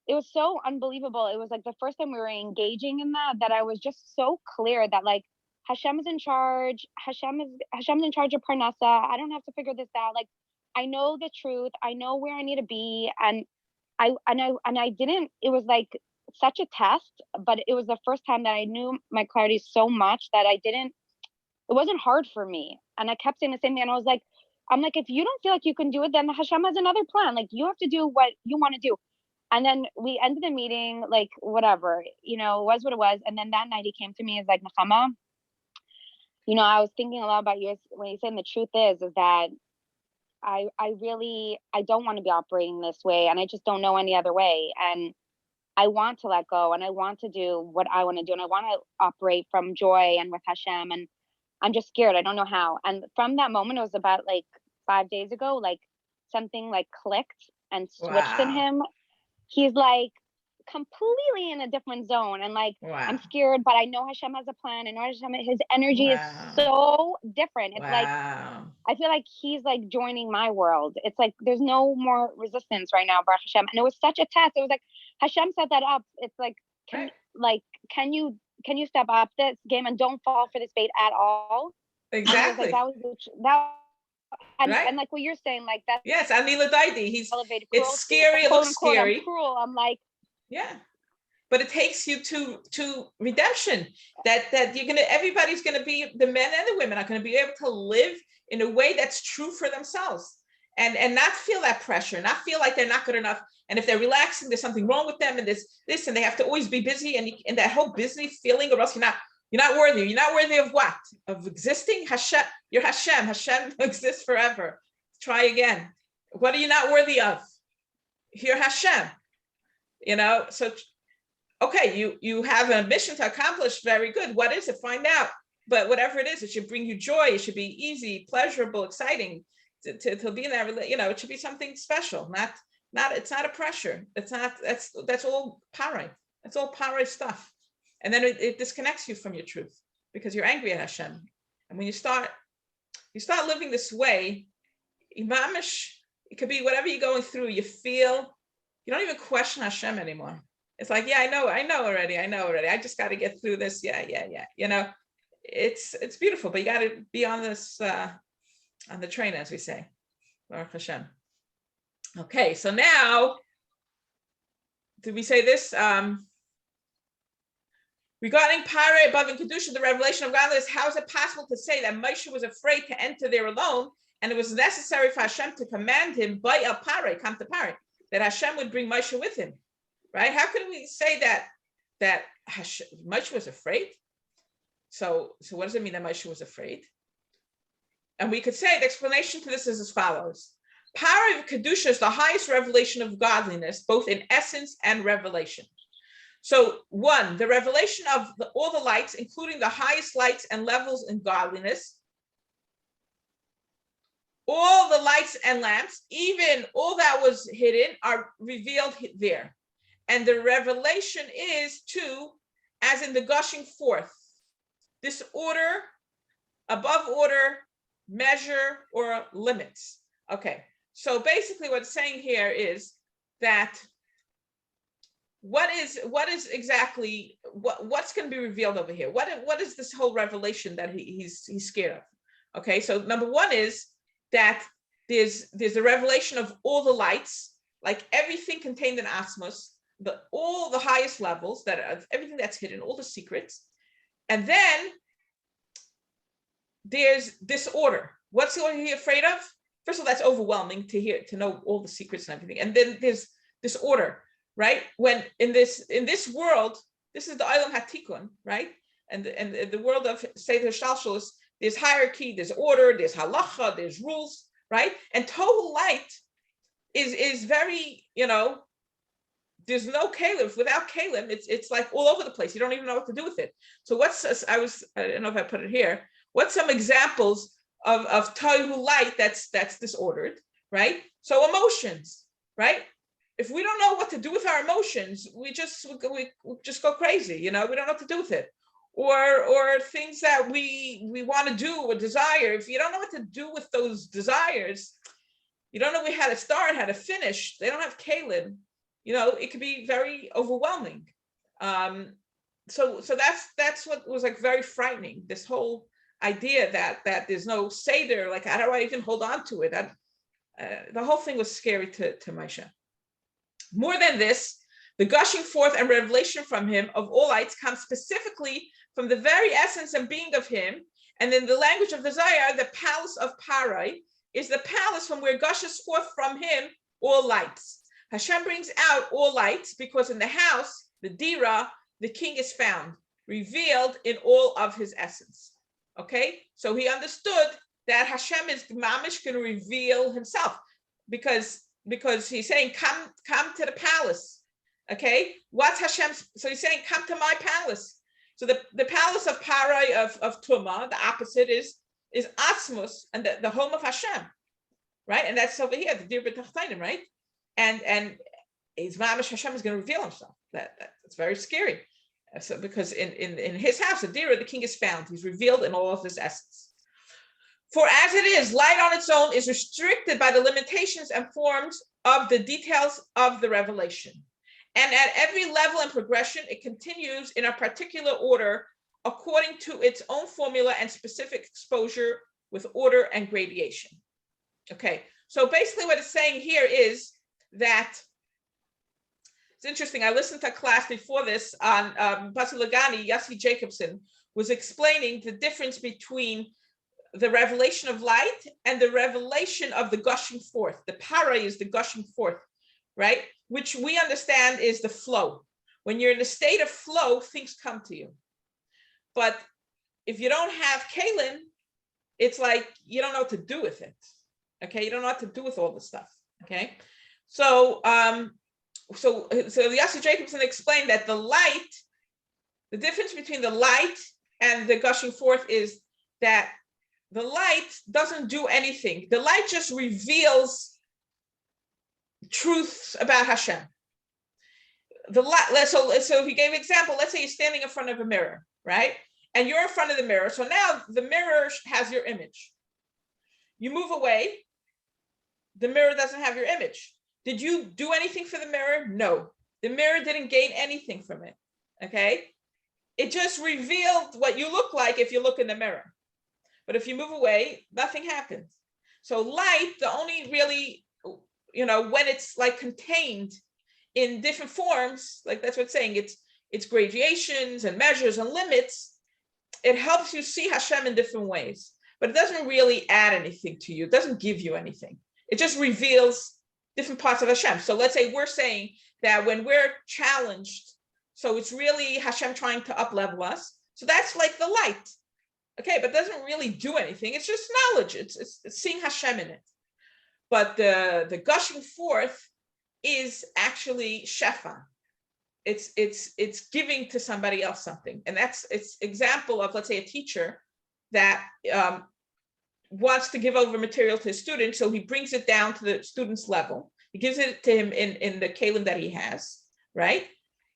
it was so unbelievable. It was like the first time we were engaging in that I was just so clear that like Hashem is in charge. Hashem's in charge of parnasa. I don't have to figure this out. Like, I know the truth. I know where I need to be. And I didn't, it was like such a test, but it was the first time that I knew my clarity so much that it wasn't hard for me. And I kept saying the same thing. And I was like, I'm like, if you don't feel like you can do it, then Hashem has another plan. Like, you have to do what you want to do. And then we ended the meeting, like, whatever, it was what it was. And then that night he came to me, is like, Nechama, I was thinking a lot about you when you said the truth is that I don't want to be operating this way. And I just don't know any other way. And I want to let go, and I want to do what I want to do. And I want to operate from joy and with Hashem. And I'm just scared. I don't know how. And from that moment, it was about like 5 days ago, like something like clicked and switched in him. He's like completely in a different zone. And like, I'm scared, but I know Hashem has a plan. I know his energy is so different. It's like, I feel like he's like joining my world. It's like, there's no more resistance right now, Baruch Hashem. And it was such a test. It was like, Hashem set that up. It's like, can you step up this game and don't fall for this bait at all? Exactly. And like what you're saying, like that. Yes, Anila Daidi. It's scary, it looks scary. I'm cruel. I'm like, yeah. But it takes you to redemption. That everybody's gonna be, the men and the women are gonna be able to live in a way that's true for themselves. And not feel that pressure, not feel like they're not good enough. And if they're relaxing, there's something wrong with them, and this, and they have to always be busy, and that whole busy feeling, or else you're not worthy. You're not worthy of what? Of existing? Hashem, you're Hashem. Hashem exists forever. Try again. What are you not worthy of? You're Hashem. So, okay, you have a mission to accomplish. Very good. What is it? Find out. But whatever it is, it should bring you joy. It should be easy, pleasurable, exciting to be in that. It should be something special. It's not a pressure. It's not. That's all parai. That's all parai stuff. And then it disconnects you from your truth because you're angry at Hashem. And when you start living this way, imamish, it could be whatever you're going through, you feel, you don't even question Hashem anymore. It's like, yeah, I know already. I just got to get through this. Yeah. It's beautiful, but you got to be on this, on the train, as we say. Baruch Hashem. Okay, so now, did we say this? Regarding Parei above in Kedusha, the revelation of godliness, how is it possible to say that Moshe was afraid to enter there alone, and it was necessary for Hashem to command him by El Parei, come to Parei, that Hashem would bring Moshe with him, right? How can we say that Moshe was afraid? So what does it mean that Moshe was afraid? And we could say the explanation to this is as follows. Parei of Kedusha is the highest revelation of godliness, both in essence and revelation. So one, the revelation of all the lights, including the highest lights and levels in godliness, all the lights and lamps, even all that was hidden, are revealed there. And the revelation is too, as in the gushing forth, this order, above order, measure, or limits. Okay, so basically what it's saying here is that what's going to be revealed over here? What is this whole revelation that he's scared of? Okay, so number one is that there's the revelation of all the lights, like everything contained in Asmos, all the highest levels, everything that's hidden, all the secrets. And then there's disorder. What's he afraid of? First of all, that's overwhelming to know all the secrets and everything. And then there's disorder. Right? When in this world, this is the Olam HaTikun, right? And the world of Seder Shalshalos, there's hierarchy, there's order, there's halacha, there's rules, right? And Tohu light is very, there's no kalim. Without kalim, it's like all over the place. You don't even know what to do with it. So I don't know if I put it here. What's some examples of Tohu light that's disordered, right? So emotions, right? if we don't know what to do with our emotions, we just go crazy, we don't know what to do with it. Or things that we want to do or desire, if you don't know what to do with those desires, you don't know how to start, how to finish, they don't have kalim, it could be very overwhelming. So that's what was like very frightening, this whole idea that there's no seder, like how do I even hold on to it? The whole thing was scary to Moshe. More than this, the gushing forth and revelation from him of all lights comes specifically from the very essence and being of him. And in the language of the Zohar, the palace of Parai is the palace from where gushes forth from him all lights. Hashem brings out all lights because in the house, the dira, the king is found, revealed in all of his essence. Okay, so he understood that Hashem is mamish going to reveal himself because he's saying, come to the palace. Okay, what's Hashem's? So he's saying, come to my palace. So the palace of Parai of Tuma, the opposite is Asmus, and the home of Hashem, right? And that's over here, the Dir B'Tachtainim, right? And his mamish Hashem is going to reveal himself. That's very scary. So because in his house, the Dira, the king is found. He's revealed in all of his essence. For as it is, light on its own is restricted by the limitations and forms of the details of the revelation. And at every level and progression, it continues in a particular order according to its own formula and specific exposure with order and gradation. Okay, so basically what it's saying here is that, it's interesting, I listened to a class before this on Basi Lagani, Yossi Jacobson was explaining the difference between the revelation of light and the revelation of the gushing forth. The para is the gushing forth, right? Which we understand is the flow. When you're in a state of flow, things come to you. But if you don't have kalim, it's like you don't know what to do with it. Okay, you don't know what to do with all this stuff. Okay, so Yossi Jacobson explained that the difference between the light and the gushing forth is that the light doesn't do anything. The light just reveals truths about Hashem. The light, so he gave an example. Let's say you're standing in front of a mirror, right? And you're in front of the mirror. So now the mirror has your image. You move away, the mirror doesn't have your image. Did you do anything for the mirror? No. The mirror didn't gain anything from it. Okay? It just revealed what you look like if you look in the mirror. But if you move away, nothing happens. So light, the only really, when it's like contained in different forms, like that's what it's saying, it's gradations and measures and limits, it helps you see Hashem in different ways. But it doesn't really add anything to you. It doesn't give you anything. It just reveals different parts of Hashem. So let's say we're saying that when we're challenged, so it's really Hashem trying to up-level us. So that's like the light. Okay, but it doesn't really do anything. It's just knowledge. It's seeing Hashem in it. But the gushing forth is actually shefa. It's giving to somebody else something. And it's example of, let's say, a teacher that wants to give over material to his student, so he brings it down to the student's level. He gives it to him in the kalim that he has, right?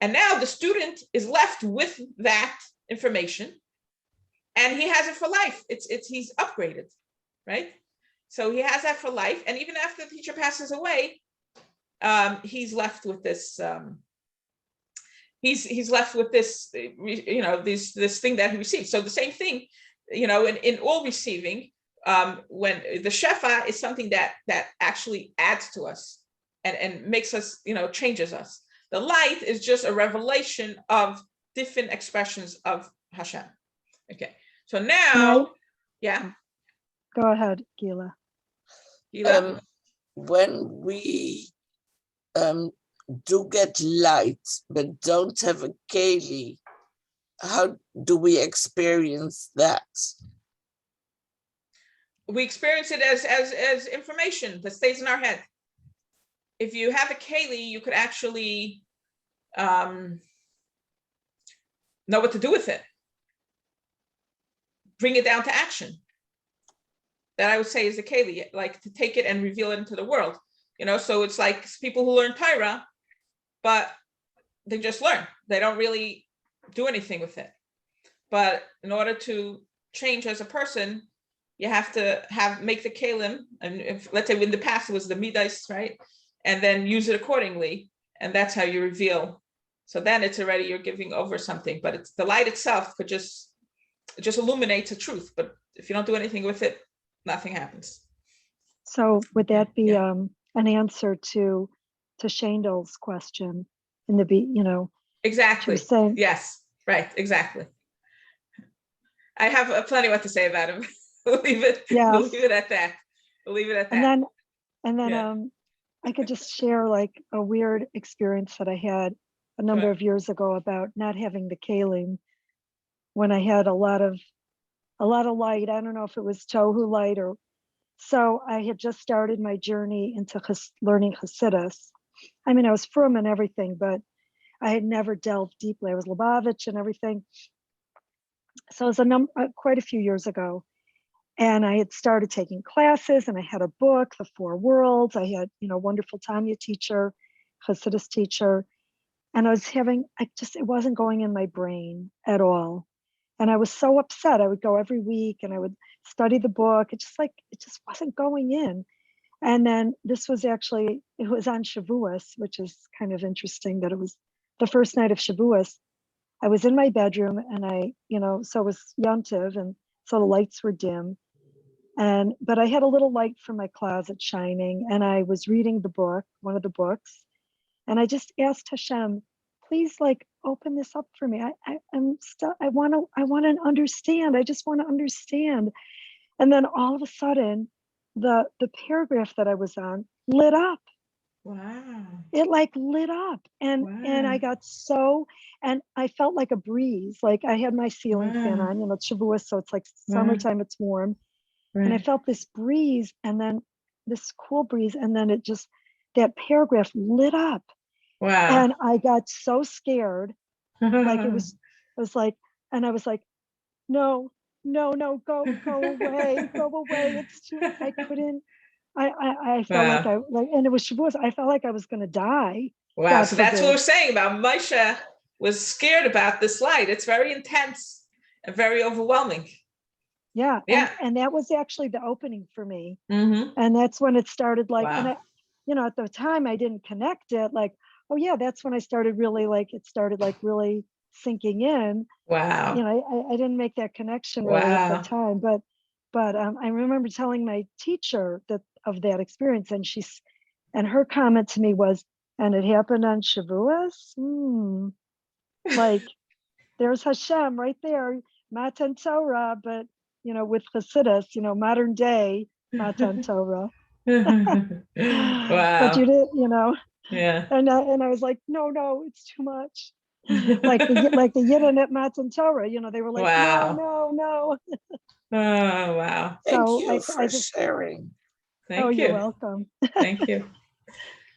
And now the student is left with that information, and he has it for life. He's upgraded, right? So he has that for life, and even after the teacher passes away, he's left with this. He's left with this, this thing that he received. So the same thing, in all receiving. When the shefa is something that actually adds to us and makes us, changes us. The light is just a revelation of different expressions of Hashem. Okay, so now, yeah. Go ahead, Gila. When we do get light but don't have a keli, how do we experience that? We experience it as information that stays in our head. If you have a keli, you could actually know what to do with it. Bring it down to action. That I would say is the keli, like to take it and reveal it into the world. So it's like people who learn Torah, but they just learn. They don't really do anything with it. But in order to change as a person, you have to make the kalim, and if, let's say in the past it was the midas, right? And then use it accordingly, and that's how you reveal. So then it's already, you're giving over something, but it's the light itself could just illuminates the truth. But if you don't do anything with it, nothing happens. So would that be an answer to Shandel's question in the Exactly. she was saying, yes, right, exactly. I have plenty what to say about him. We'll leave it at that. And then I could just share like a weird experience that I had a number of years ago about not having the kalim when I had a lot of light. I don't know if it was Tohu light or so. I had just started my journey into learning Hasidus. I mean, I was frum and everything, but I had never delved deeply. I was Lubavitch and everything. So it was quite a few years ago. And I had started taking classes and I had a book, The Four Worlds. I had, wonderful Tanya teacher, Hasidus teacher. And I was it wasn't going in my brain at all. And I was so upset. I would go every week and I would study the book. It just wasn't going in. And then it was on Shavuos, which is kind of interesting that it was the first night of Shavuos. I was in my bedroom and so it was Yontiv, and so the lights were dim. But I had a little light from my closet shining, and I was reading the book, one of the books, and I just asked Hashem, please, open this up for me. I want to understand. I just want to understand. And then all of a sudden, the paragraph that I was on lit up. Wow. It lit up, and I got and I felt like a breeze. Like I had my ceiling fan on, it's Shavuos, so it's like summertime, it's warm. Right. And I felt this breeze, and then this cool breeze, and then that paragraph lit up. Wow. And I got so scared. Like I was like, no, go away, go away. It's too, I couldn't, I felt and it was Shavuos. I felt like I was going to die. Wow. God so forbid. That's what we're saying about Moshe was scared about this light. It's very intense and very overwhelming. Yeah. And that was actually the opening for me. Mm-hmm. And that's when it started and I, at the time I didn't connect it oh yeah, that's when I started really really sinking in. Wow. I didn't make that connection really at the time, but I remember telling my teacher of that experience, and her comment to me was, and it happened on Shavuos. There's Hashem right there, Matan Torah, but with Hasidus, modern day Matan Torah. Wow. But you did, Yeah. And I was like, no, it's too much. like the Yidden at Matan Torah, they were like, no. Oh, wow. Thank you for sharing. Thank you. You're welcome. Thank you.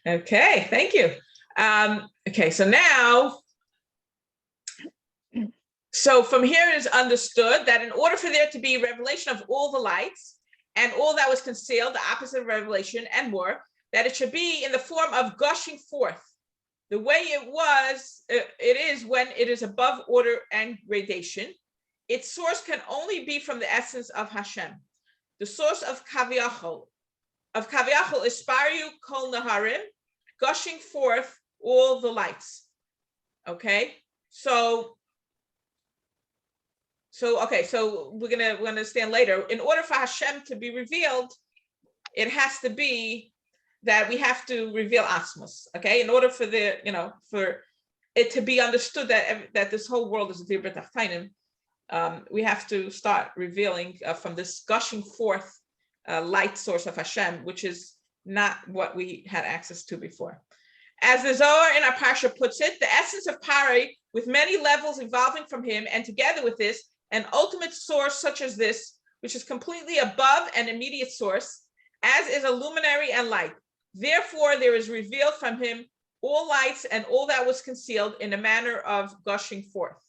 Okay, thank you. Okay, so now, from here it is understood that in order for there to be revelation of all the lights and all that was concealed, the opposite of revelation and more, that it should be in the form of gushing forth. The way it is when it is above order and gradation. Its source can only be from the essence of Hashem. The source of Kaviyachol is Sparyu Kol Naharim, gushing forth all the lights. Okay, so we're gonna understand later. In order for Hashem to be revealed, it has to be that we have to reveal Asmos. Okay, in order for for it to be understood that this whole world is a Dibur Tachtainim, we have to start revealing from this gushing forth light source of Hashem, which is not what we had access to before. As the Zohar in our Parsha puts it, the essence of Parei, with many levels evolving from him, and together with this, an ultimate source such as this, which is completely above an immediate source, as is a luminary and light. Therefore, there is revealed from him all lights and all that was concealed in a manner of gushing forth.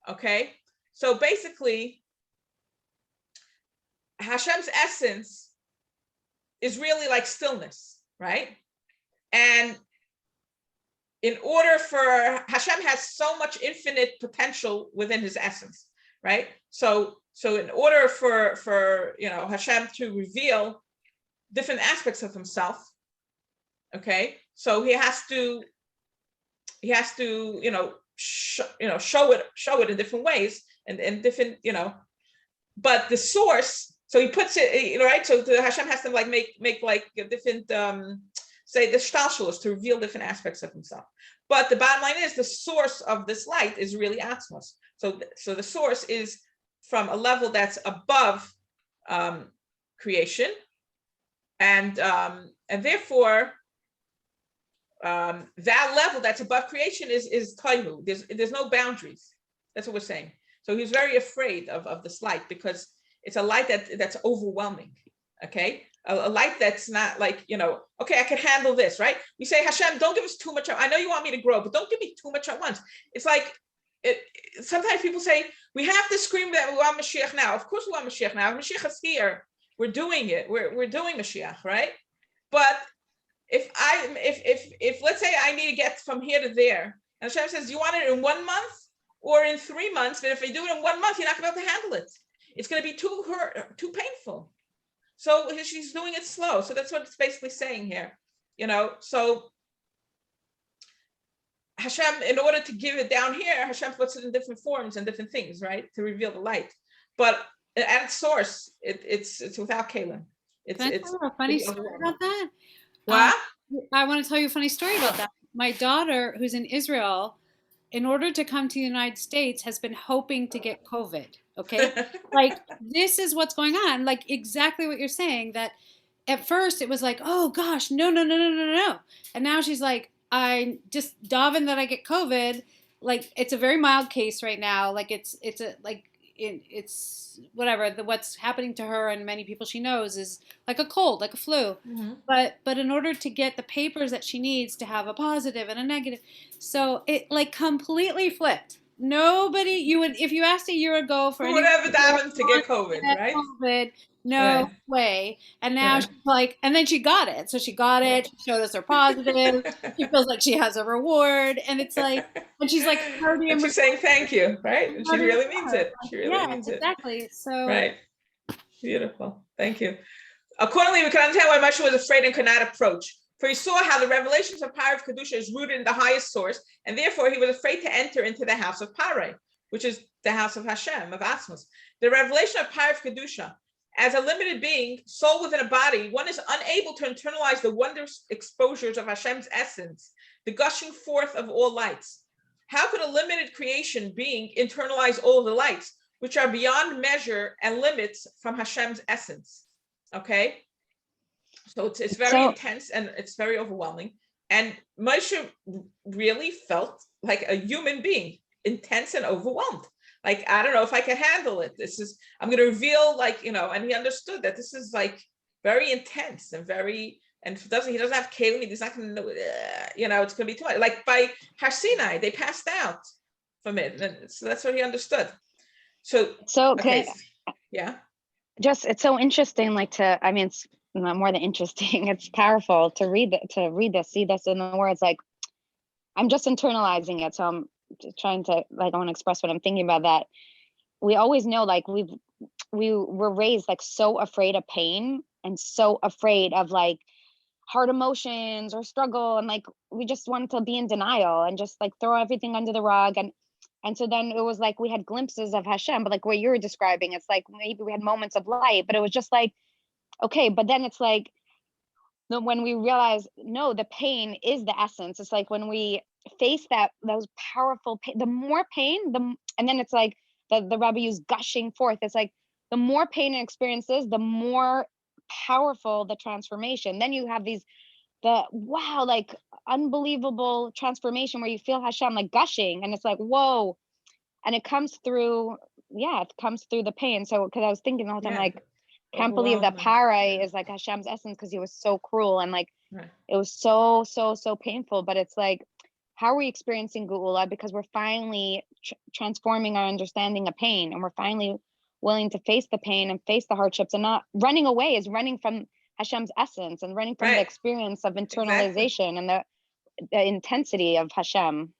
Okay? So basically, Hashem's essence is really like stillness, right? And in order for Hashem has so much infinite potential within his essence, right? So in order for Hashem to reveal different aspects of himself, okay, so he has to show it in different ways and different, but the source, so he puts it, right, so Hashem has to like make like a different say the shtalshalos to reveal different aspects of himself. But the bottom line is the source of this light is really Atzmos. So the source is from a level that's above creation, and therefore that level that's above creation is Tohu. There's no boundaries. That's what we're saying. So he's very afraid of this light because it's a light that's overwhelming. Okay, a light that's not like, okay, I can handle this, right? We say, Hashem, don't give us too much. I know you want me to grow, but don't give me too much at once. It's like, sometimes people say, we have to scream that we want Mashiach now. Of course we want Mashiach now. Mashiach is here. We're doing it. We're doing Mashiach, right? But if let's say I need to get from here to there, and Hashem says, do you want it in 1 month or in 3 months? But if you do it in 1 month, you're not going to be able to handle it. It's going to be too painful. So she's doing it slow. So that's what it's basically saying here, So Hashem, in order to give it down here, Hashem puts it in different forms and different things, right, to reveal the light. But at its source, it's without Kalim. Can I tell you a funny story about that? What? I want to tell you a funny story about that. My daughter, who's in Israel, in order to come to the United States, has been hoping to get COVID. Okay, like this is what's going on. Like exactly what you're saying. That at first it was like, oh gosh, no, and now she's like, I just daven that I get COVID. Like it's a very mild case right now. Like it's whatever what's happening to her and many people she knows is like a cold, like a flu. Mm-hmm. But in order to get the papers that she needs to have a positive and a negative, so it like completely flipped. Nobody, if you asked a year ago for whatever daven to get COVID, right? COVID, no way. And now she's like, and then she got it. So she got it. She showed us her positive. She feels like she has a reward, and it's like, and she's like, and she's saying thank you, right? And she really means it. She really means it. Exactly. So right, beautiful. Thank you. Accordingly, we can understand why Moshe was afraid and could not approach. For he saw how the revelations of Parah of Kedusha is rooted in the highest source, and therefore he was afraid to enter into the house of Parah, which is the house of Hashem, of Atzmos. The revelation of Parah of Kedusha, as a limited being, soul within a body, one is unable to internalize the wondrous exposures of Hashem's essence, the gushing forth of all lights. How could a limited creation being internalize all the lights, which are beyond measure and limits from Hashem's essence? Okay? So it's very intense and it's very overwhelming. And Moshe really felt like a human being, intense and overwhelmed. Like, I don't know if I can handle it. I'm going to reveal, like, and he understood that this is like very intense and very, and he doesn't have Kalim, he's not going to know, it's going to be too much. Like by Har Sinai, they passed out from it. And so that's what he understood. So okay. Yeah. Just, it's so interesting, it's not more than interesting. It's powerful to read this, see this in the words. Like, I'm just internalizing it. So I'm trying to, I want to express what I'm thinking about that. We always know, like, we were raised like so afraid of pain and so afraid of like hard emotions or struggle. And like, we just wanted to be in denial and just like throw everything under the rug. And so then it was like, we had glimpses of Hashem, but like what you were describing, it's like, maybe we had moments of light, but it was just like, okay, but then it's like, when we realize, no, the pain is the essence. It's like when we face those powerful pain, the more pain, and then it's like the Rabbi used gushing forth. It's like the more pain and experiences, the more powerful the transformation. Then you have like unbelievable transformation where you feel Hashem like gushing, and it's like, whoa, and it comes through, it comes through the pain. So, because I was thinking the whole time, like, can't believe that Parah is like Hashem's essence because he was so cruel and like it was so painful. But it's like, how are we experiencing Geula? Because we're finally transforming our understanding of pain, and we're finally willing to face the pain and face the hardships, and not running away is running from Hashem's essence and running from the experience of internalization and the intensity of Hashem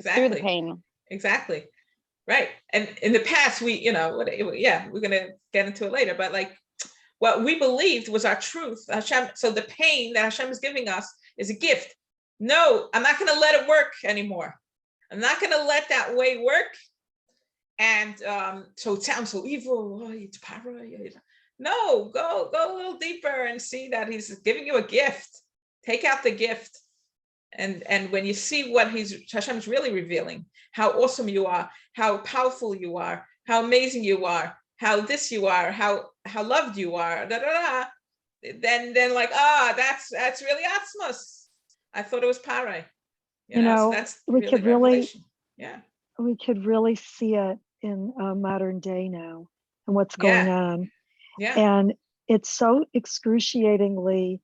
through the pain. Exactly. Right. And in the past, we're going to get into it later, but like what we believed was our truth, Hashem. So the pain that Hashem is giving us is a gift. No, I'm not going to let it work anymore. I'm not going to let that way work. And so it sounds so evil. Oh, it's power. No, go a little deeper and see that he's giving you a gift. Take out the gift. And when you see what Hashem's really revealing, how awesome you are, how powerful you are, how amazing you are, how this you are, how loved you are, then like, that's really Atmos. I thought it was Pare. So that's we really could really, revelation. we could really see it in modern day now and what's going on. And it's so excruciatingly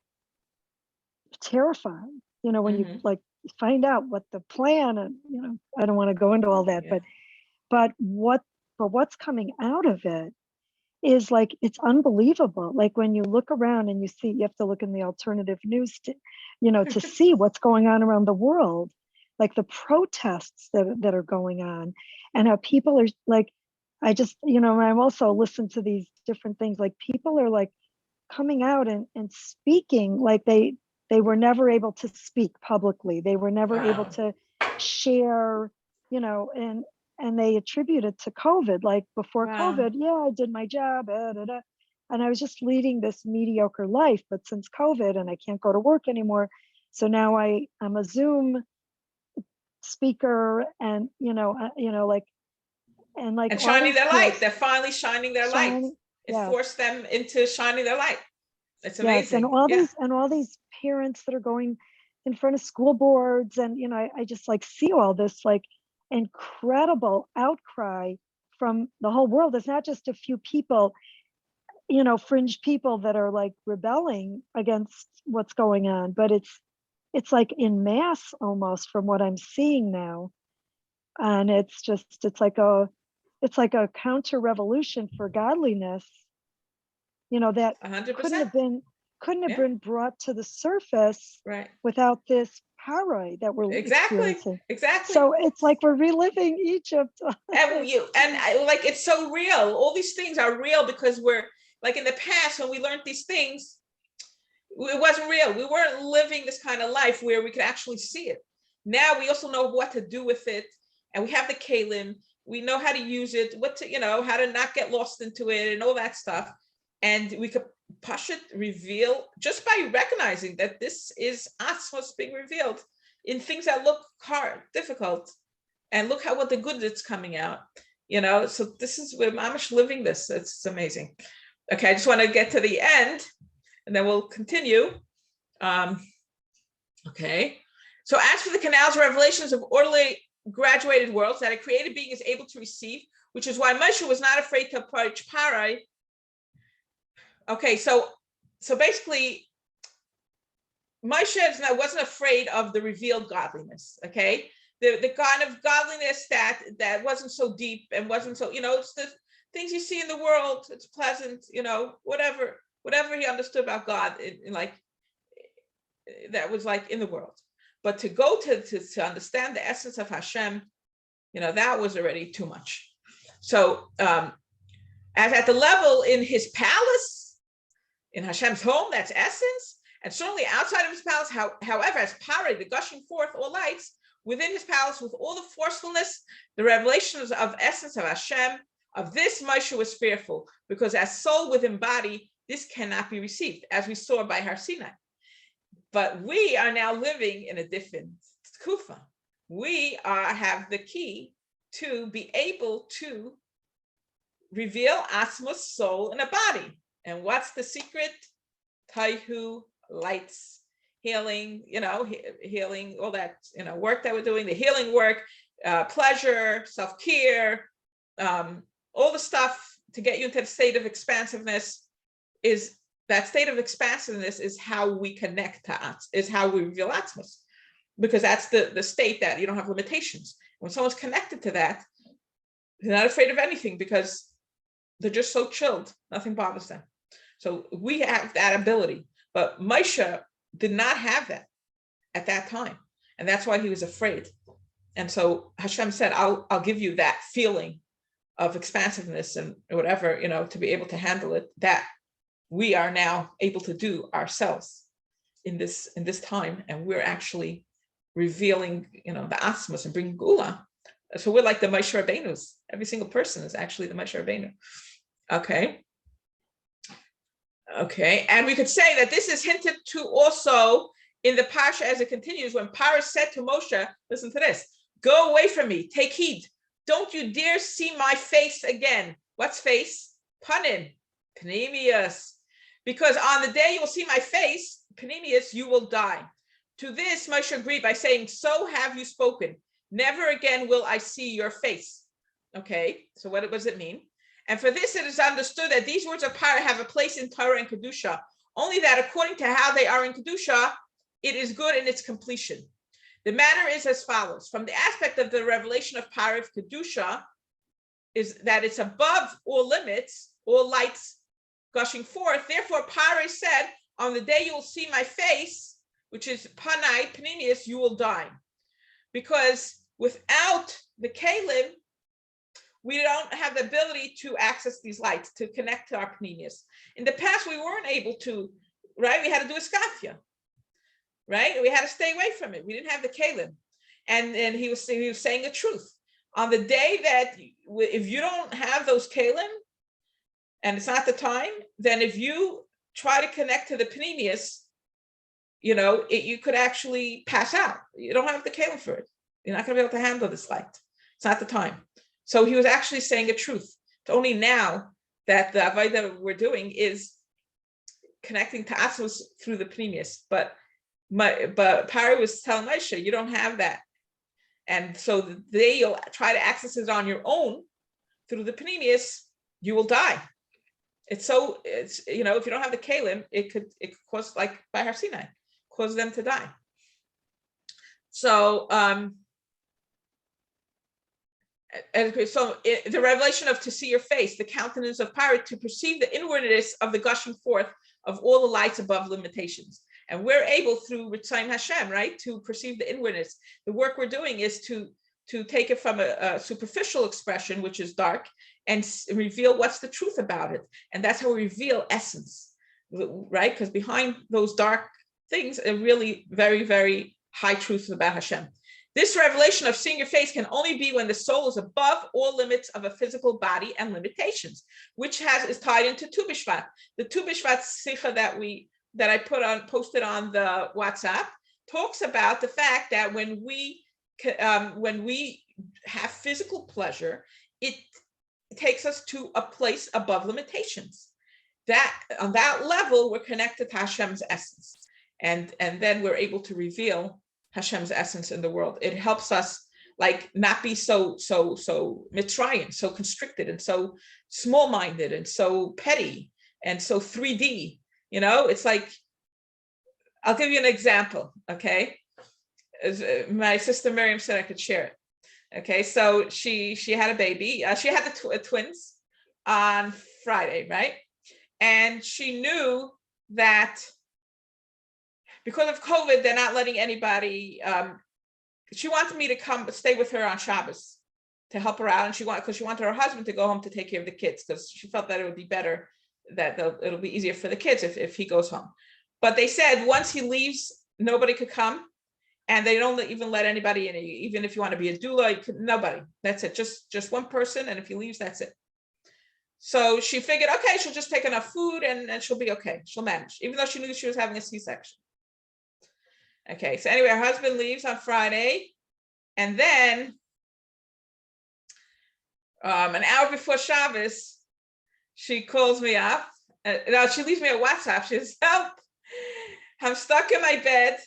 terrifying, when you like find out what the plan and, I don't want to go into all that, but what's coming out of it is like, it's unbelievable. Like when you look around and you have to look in the alternative news to, to see what's going on around the world, like the protests that are going on and how people are like, I just, I'm also listen to these different things, like people are like coming out and speaking like they were never able to speak publicly. They were never able to share, and they attribute it to COVID. Like before COVID, I did my job, and I was just leading this mediocre life. But since COVID and I can't go to work anymore, so now I'm a Zoom speaker, and and shining their light. They're finally shining their light. It forced them into shining their light. It's amazing. Yes, and all these parents that are going in front of school boards, and I just like see all this like incredible outcry from the whole world. It's not just a few people, fringe people that are like rebelling against what's going on, but it's like in mass almost from what I'm seeing now. And it's like a counter revolution for godliness, that 100%. couldn't have been brought to the surface without this power that we're experiencing. Exactly. So it's like we're reliving Egypt. Like it's so real. All these things are real because we're like in the past when we learned these things, it wasn't real. We weren't living this kind of life where we could actually see it. Now we also know what to do with it, and we have the kalim. We know how to use it, how to not get lost into it, and all that stuff. And we could Pashat reveal just by recognizing that this is Atmos being revealed in things that look hard, difficult, and look what the good that's coming out. So this is where Mamish living this. It's amazing. Okay, I just want to get to the end, and then we'll continue. Okay. So as for the canals, revelations of orderly graduated worlds that a created being is able to receive, which is why Moshe was not afraid to approach Parai. Okay, so basically, Moshe wasn't afraid of the revealed godliness. Okay, the kind of godliness that wasn't so deep and wasn't so, it's the things you see in the world. It's pleasant, whatever he understood about God, like that was like in the world. But to go to understand the essence of Hashem, that was already too much. So as at the level in his palace, in Hashem's home, that's essence, and certainly outside of his palace, however, as Pare, the gushing forth all lights, within his palace, with all the forcefulness, the revelations of essence of Hashem, of this Moshe was fearful, because as soul within body, this cannot be received, as we saw by Har Sinai. But we are now living in a different kufa. We have the key to be able to reveal Atmos, soul, in a body. And what's the secret? Tohu, lights, healing, healing, all that, work that we're doing, the healing work, pleasure, self-care, all the stuff to get you into the state of expansiveness. That state of expansiveness is how we connect to us, is how we reveal Atmos, because that's the state that you don't have limitations. When someone's connected to that, they're not afraid of anything because they're just so chilled, nothing bothers them. So we have that ability. But Moshe did not have that at that time. And that's why he was afraid. And so Hashem said, I'll give you that feeling of expansiveness and whatever, to be able to handle it, that we are now able to do ourselves in this time. And we're actually revealing, the asmas and bringing gula. So we're like the Moshe Rabbeinus. Every single person is actually the Moshe Rabbeinu. Okay. And we could say that this is hinted to also in the Parsha as it continues, when Parshas said to Moshe, listen to this, go away from me, take heed. Don't you dare see my face again. What's face? Pnimius. Because on the day you will see my face, pnimius, you will die. To this Moshe agreed by saying, so have you spoken. Never again will I see your face. Okay, so what does it mean? And for this it is understood that these words of Parah have a place in Torah and Kedusha, only that according to how they are in Kedusha, it is good in its completion. The matter is as follows. From the aspect of the revelation of Parah of Kedusha, is that it's above all limits, all lights gushing forth. Therefore, Parah said, on the day you will see my face, which is panai, pnimius, you will die. Because without the kalim, we don't have the ability to access these lights, to connect to our pnimius. In the past, we weren't able to, right? We had to do a skafia, right? We had to stay away from it. We didn't have the kalim. And he was saying the truth. On the day that if you don't have those kalim, and it's not the time, then if you try to connect to the pnimius, you could actually pass out. You don't have the kalim for it. You're not going to be able to handle this light. It's not the time. So he was actually saying the truth. It's only now that the avodah that we're doing is connecting to Atzmos through the pnimius. But Parah was telling Moshe, you don't have that. And so the day you'll try to access it on your own through the pnimius, you will die. It's if you don't have the kalim, it could cause, like by Har Sinai, cause them to die. So the revelation of to see your face, the countenance of Parah, to perceive the inwardness of the gushing forth of all the lights above limitations. And we're able through Ritzayin Hashem, right, to perceive the inwardness. The work we're doing is to take it from a superficial expression, which is dark, and reveal what's the truth about it. And that's how we reveal essence, right? Because behind those dark things are really very, very high truths about Hashem. This revelation of seeing your face can only be when the soul is above all limits of a physical body and limitations, which is tied into Tu B'Shvat. The Tu B'Shvat Sicha that I posted on the WhatsApp talks about the fact that when we have physical pleasure, it takes us to a place above limitations. That on that level, we're connected to Hashem's essence, and then we're able to reveal Hashem's essence in the world. It helps us like not be so Mitzrayim, so constricted and so small-minded and so petty and so 3D. It's like, I'll give you an example, okay? As my sister Miriam said I could share it. Okay, so she had a baby. She had the twins on Friday, right? And she knew that because of COVID, they're not letting anybody. She wanted me to come stay with her on Shabbos to help her out, and she wanted her husband to go home to take care of the kids because she felt that it would be better, that it'll be easier for the kids if he goes home. But they said once he leaves, nobody could come, and they don't even let anybody in. Even if you want to be a doula, nobody. That's it. Just one person, and if he leaves, that's it. So she figured, okay, she'll just take enough food and she'll be okay. She'll manage, even though she knew she was having a C-section. Okay, so anyway, her husband leaves on Friday, and then an hour before Shabbos, she calls me up. No, she leaves me a WhatsApp. She says, help, I'm stuck in my bed.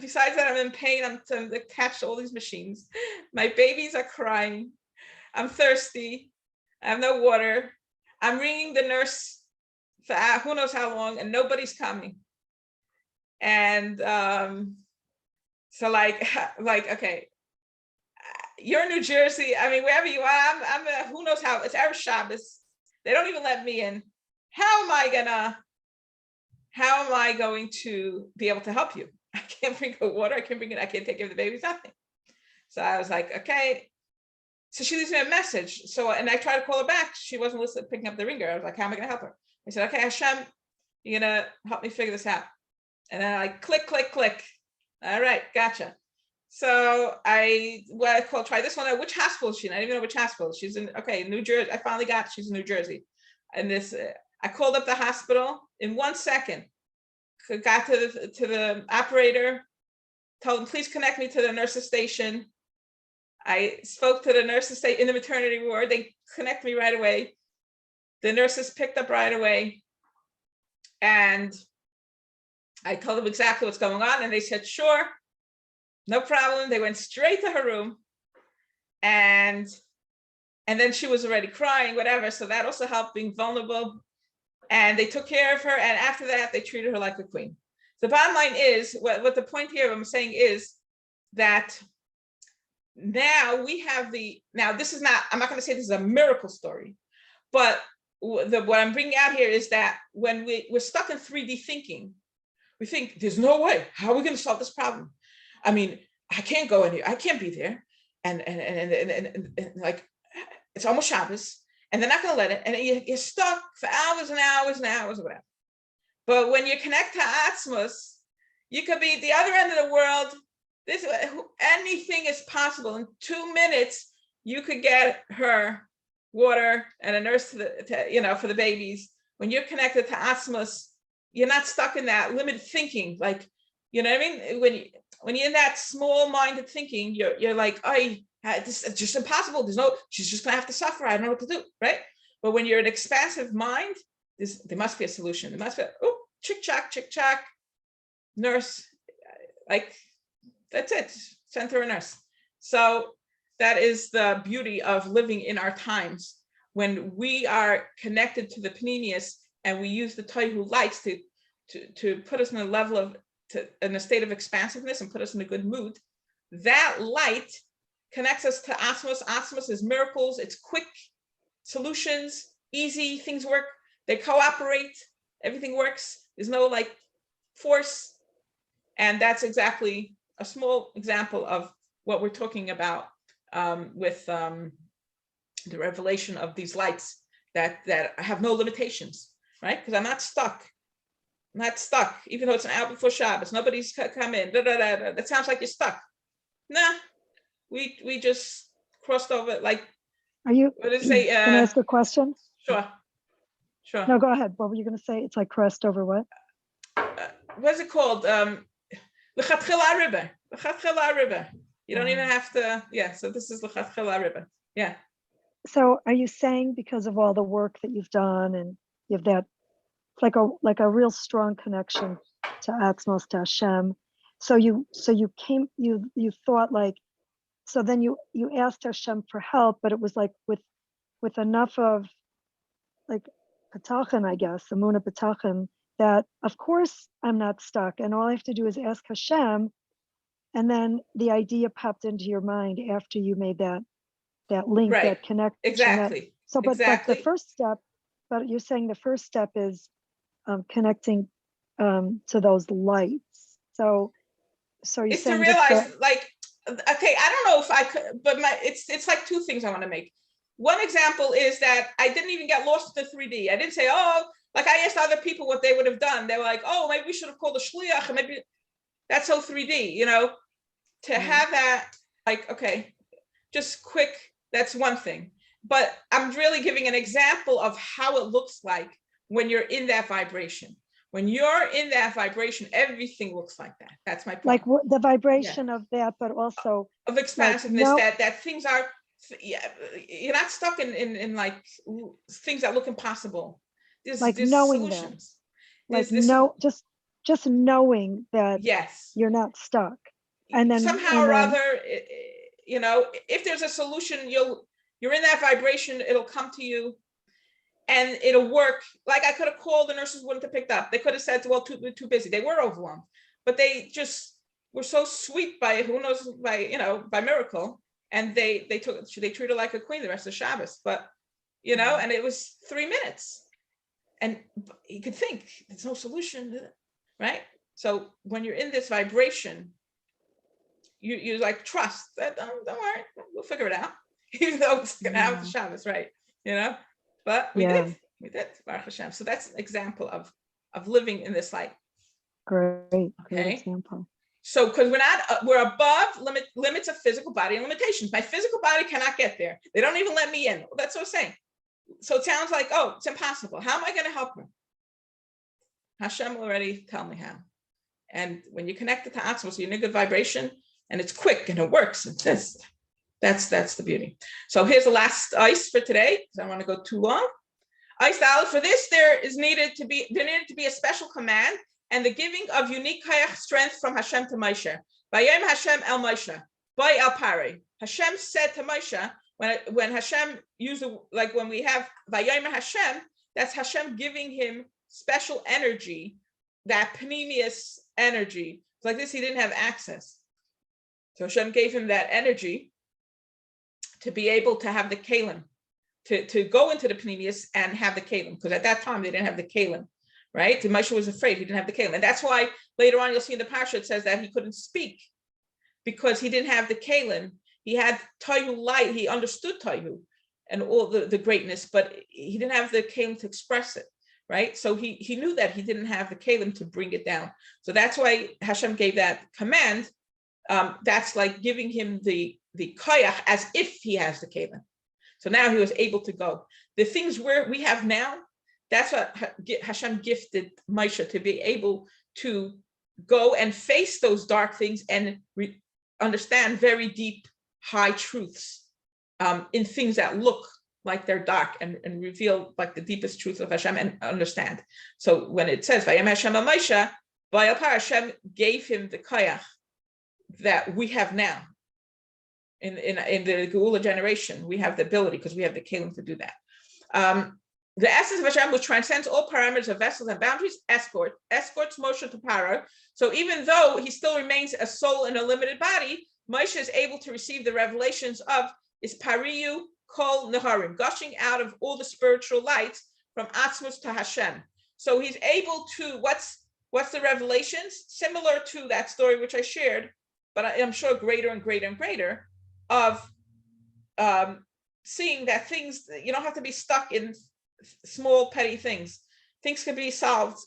Besides that, I'm in pain. I'm attached to all these machines. My babies are crying. I'm thirsty. I have no water. I'm ringing the nurse for who knows how long, and nobody's coming. And so like, okay, you're in New Jersey. I mean, wherever you are, I'm who knows how, it's Erev Shabbos. They don't even let me in. How am I how am I going to be able to help you? I can't bring her water. I can't take care of the babies, nothing. So I was like, okay. So she leaves me a message. So, and I tried to call her back. She wasn't listening, picking up the ringer. I was like, how am I going to help her? I said, okay, Hashem, you're going to help me figure this out. And then I click. All right, gotcha. So I called, try this one. Which hospital is she in? I didn't even know which hospital. She's in, New Jersey. I finally got, she's in New Jersey. And this, I called up the hospital in 1 second, got to the operator, told him, please connect me to the nurse's station. I spoke to the nurses in the maternity ward. They connect me right away. The nurses picked up right away. And I told them exactly what's going on. And they said, sure, no problem. They went straight to her room. And then she was already crying, whatever. So that also helped, being vulnerable. And they took care of her. And after that, they treated her like a queen. The bottom line is, what the point here I'm saying is that now we have this is not, I'm not going to say this is a miracle story, but what I'm bringing out here is that when we're stuck in 3D thinking, we think there's no way, how are we going to solve this problem? I mean, I can't go in here, I can't be there. And like, it's almost Shabbos and they're not going to let it. And you're stuck for hours and hours and hours or whatever. But when you connect to Atzmos, you could be at the other end of the world. Anything is possible. In 2 minutes, you could get her water and a nurse for the babies. When you're connected to Atzmos, you're not stuck in that limited thinking. Like, you know what I mean? When you're in that small-minded thinking, you're like, this is just impossible. She's just gonna have to suffer. I don't know what to do, right? But when you're an expansive mind, there must be a solution. There must be, chick chack, nurse, like, that's it, send her a nurse. So that is the beauty of living in our times, when we are connected to the pnimius and we use the Tohu lights to put us in a level in a state of expansiveness and put us in a good mood. That light connects us to Atzmos. Atzmos is miracles, it's quick solutions, easy, things work, they cooperate, everything works, there's no like force. And that's exactly a small example of what we're talking about with the revelation of these lights that have no limitations, right? Because I'm not stuck, even though it's an hour before Shabbos, nobody's come in, that sounds like you're stuck. Nah, we just crossed over, like, are you, what did it say? can I ask a question? Sure. No, go ahead. What were you going to say? It's like crossed over what? What's it called? L'chatchila river. You don't even have to, so this is l'chatchila river. Yeah. So are you saying because of all the work that you've done and you have that, it's like a real strong connection to Atzmos, to Hashem. So you thought like, so then you asked Hashem for help, but it was like with enough of like Patachin, I guess, Amuna Patachin, that of course I'm not stuck and all I have to do is ask Hashem. And then the idea popped into your mind after you made that link, right, that connection. Exactly. But the first step, but you're saying the first step is connecting to those lights. So you're it's saying to realize, like, okay, I don't know if I could, but it's like two things I want to make. One example is that I didn't even get lost in the 3D. I didn't say, like I asked other people what they would have done. They were like, maybe we should have called a shliach, and maybe that's so 3D, to have that, like, okay, just quick, that's one thing. But I'm really giving an example of how it looks like when you're in that vibration. When you're in that vibration, everything looks like that. That's my point. Like the vibration of that, but also of expansiveness, like, that things are, you're not stuck in like things that look impossible. There's knowing solutions. That. Just knowing that you're not stuck. And then somehow or other, if there's a solution, you're in that vibration, it'll come to you and it'll work. Like I could have called, the nurses wouldn't have picked up. They could have said, well, too busy. They were overwhelmed, but they just were so sweet by miracle. And they treated her like a queen the rest of Shabbos, but, and it was 3 minutes. And you could think there's no solution, right? So when you're in this vibration, you like trust that don't worry, we'll figure it out, even though it's gonna have the Shabbos, right? But we did, Baruch Hashem. So that's an example of living in this light. Great example. So because we're above limits of physical body and limitations. My physical body cannot get there. They don't even let me in. That's what I'm saying. So it sounds like, oh, it's impossible. How am I going to help them? Hashem will already tell me how. And when you connect it to Atzmos, you're in a good vibration, and it's quick and it works. And that's the beauty. So here's the last ice for today, because I don't want to go too long. Ice Aleph, for this, there needed to be a special command and the giving of unique kayach strength from Hashem to Moshe. Vayom Hashem el Moshe, by el Pare. Hashem said to Moshe, when Hashem used when we have Vayom Hashem, that's Hashem giving him special energy, that pnimius energy. Like this, he didn't have access. So Hashem gave him that energy to be able to have the kalim, to go into the pnimius and have the kalim, because at that time they didn't have the kalim, right? Moshe was afraid he didn't have the kalim, and that's why later on you'll see in the Parsha it says that he couldn't speak because he didn't have the kalim. He had Tohu light, he understood Tohu and all the greatness, but he didn't have the kalim to express it, right? So he knew that he didn't have the kalim to bring it down. So that's why Hashem gave that command. That's like giving him the koyach as if he has the kalim. So now he was able to go. The things we have now, that's what Hashem gifted Moshe, to be able to go and face those dark things and understand very deep, high truths in things that look like they're dark, and reveal like the deepest truth of Hashem and understand. So when it says Vayom Hashem el Moshe, by Hashem gave him the koyach that we have now. In the Geula generation, we have the ability because we have the kalim to do that. The essence of Hashem, which transcends all parameters of vessels and boundaries, escorts Moshe to Paro. So even though he still remains a soul in a limited body, Moshe is able to receive the revelations of Ispariyu Kol Neharim, gushing out of all the spiritual lights from Atzmos to Hashem. So he's able to, what's the revelations? Similar to that story which I shared, but I'm sure greater and greater and greater, of seeing that things, you don't have to be stuck in small petty things. Things can be solved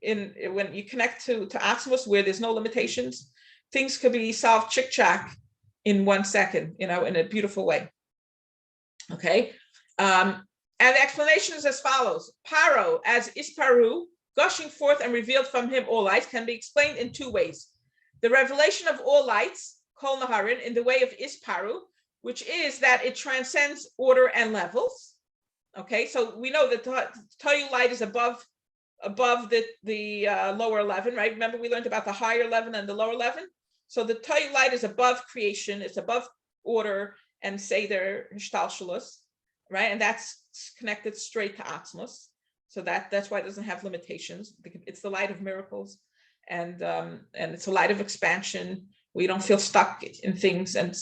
when you connect to Atzmos, where there's no limitations. Things could be solved chick-chack in 1 second, in a beautiful way. Okay, and the explanation is as follows: Paro, as Isparu, gushing forth and revealed from him all lights, can be explained in 2 ways. The revelation of all lights, Kol Naharin, in the way of Isparu, which is that it transcends order and levels. Okay, so we know that Tohu light is above the lower 11, right? Remember we learned about the higher 11 and the lower 11. So the Tohu light is above creation, it's above order and Seder Hishtalshalus, right? And that's connected straight to Atzmos. So that's why it doesn't have limitations. It's the light of miracles, and it's a light of expansion. We don't feel stuck in things, and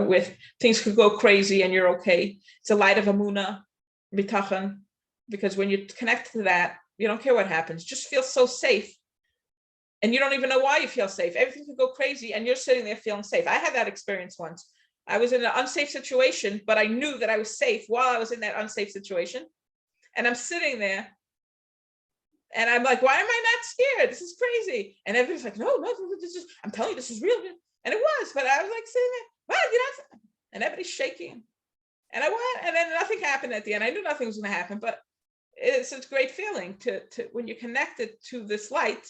with things could go crazy and you're okay. It's a light of Amunah, Bitachon, because when you connect to that, you don't care what happens. Just feel so safe, and you don't even know why you feel safe. Everything could go crazy, and you're sitting there feeling safe. I had that experience once. I was in an unsafe situation, but I knew that I was safe while I was in that unsafe situation, and I'm sitting there. And I'm like, why am I not scared? This is crazy. And everybody's like, no, I'm telling you, this is real. And it was, but I was like sitting there, and everybody's shaking. And I went, and then nothing happened at the end. I knew nothing was going to happen, but it's a great feeling to when you're connected to this light,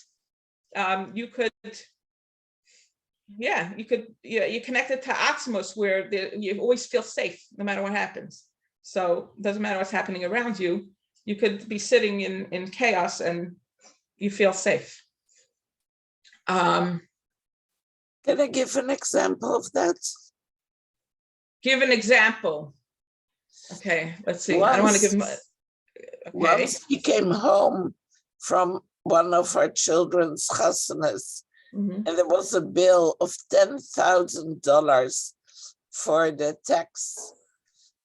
you're connected to Atzmos, where you always feel safe no matter what happens. So it doesn't matter what's happening around you. You could be sitting in chaos and you feel safe. Can I give an example of that? Give an example. Okay, let's see. I don't want to give. Okay. Once we came home from one of our children's chasanas, and there was a bill of $10,000 for the tax.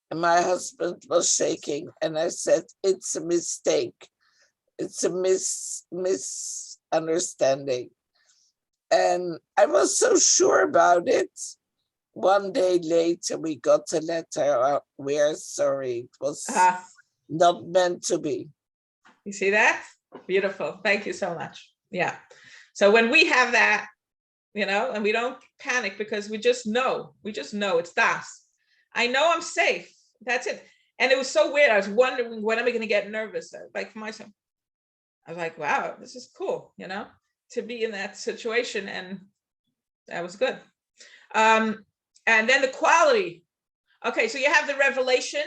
And my husband was shaking, and I said, it's a mistake. it's a misunderstanding. And I was so sure about it. One day later, we got a letter, we're sorry, it was not meant to be. You see that? Beautiful. Thank you so much. Yeah. So when we have that, and we don't panic because we just know it's das. I know I'm safe. That's it. And it was so weird. I was wondering, when am I going to get nervous? Like for myself, I was like, wow, this is cool, to be in that situation. And that was good. And then the quality. Okay, so you have the revelation,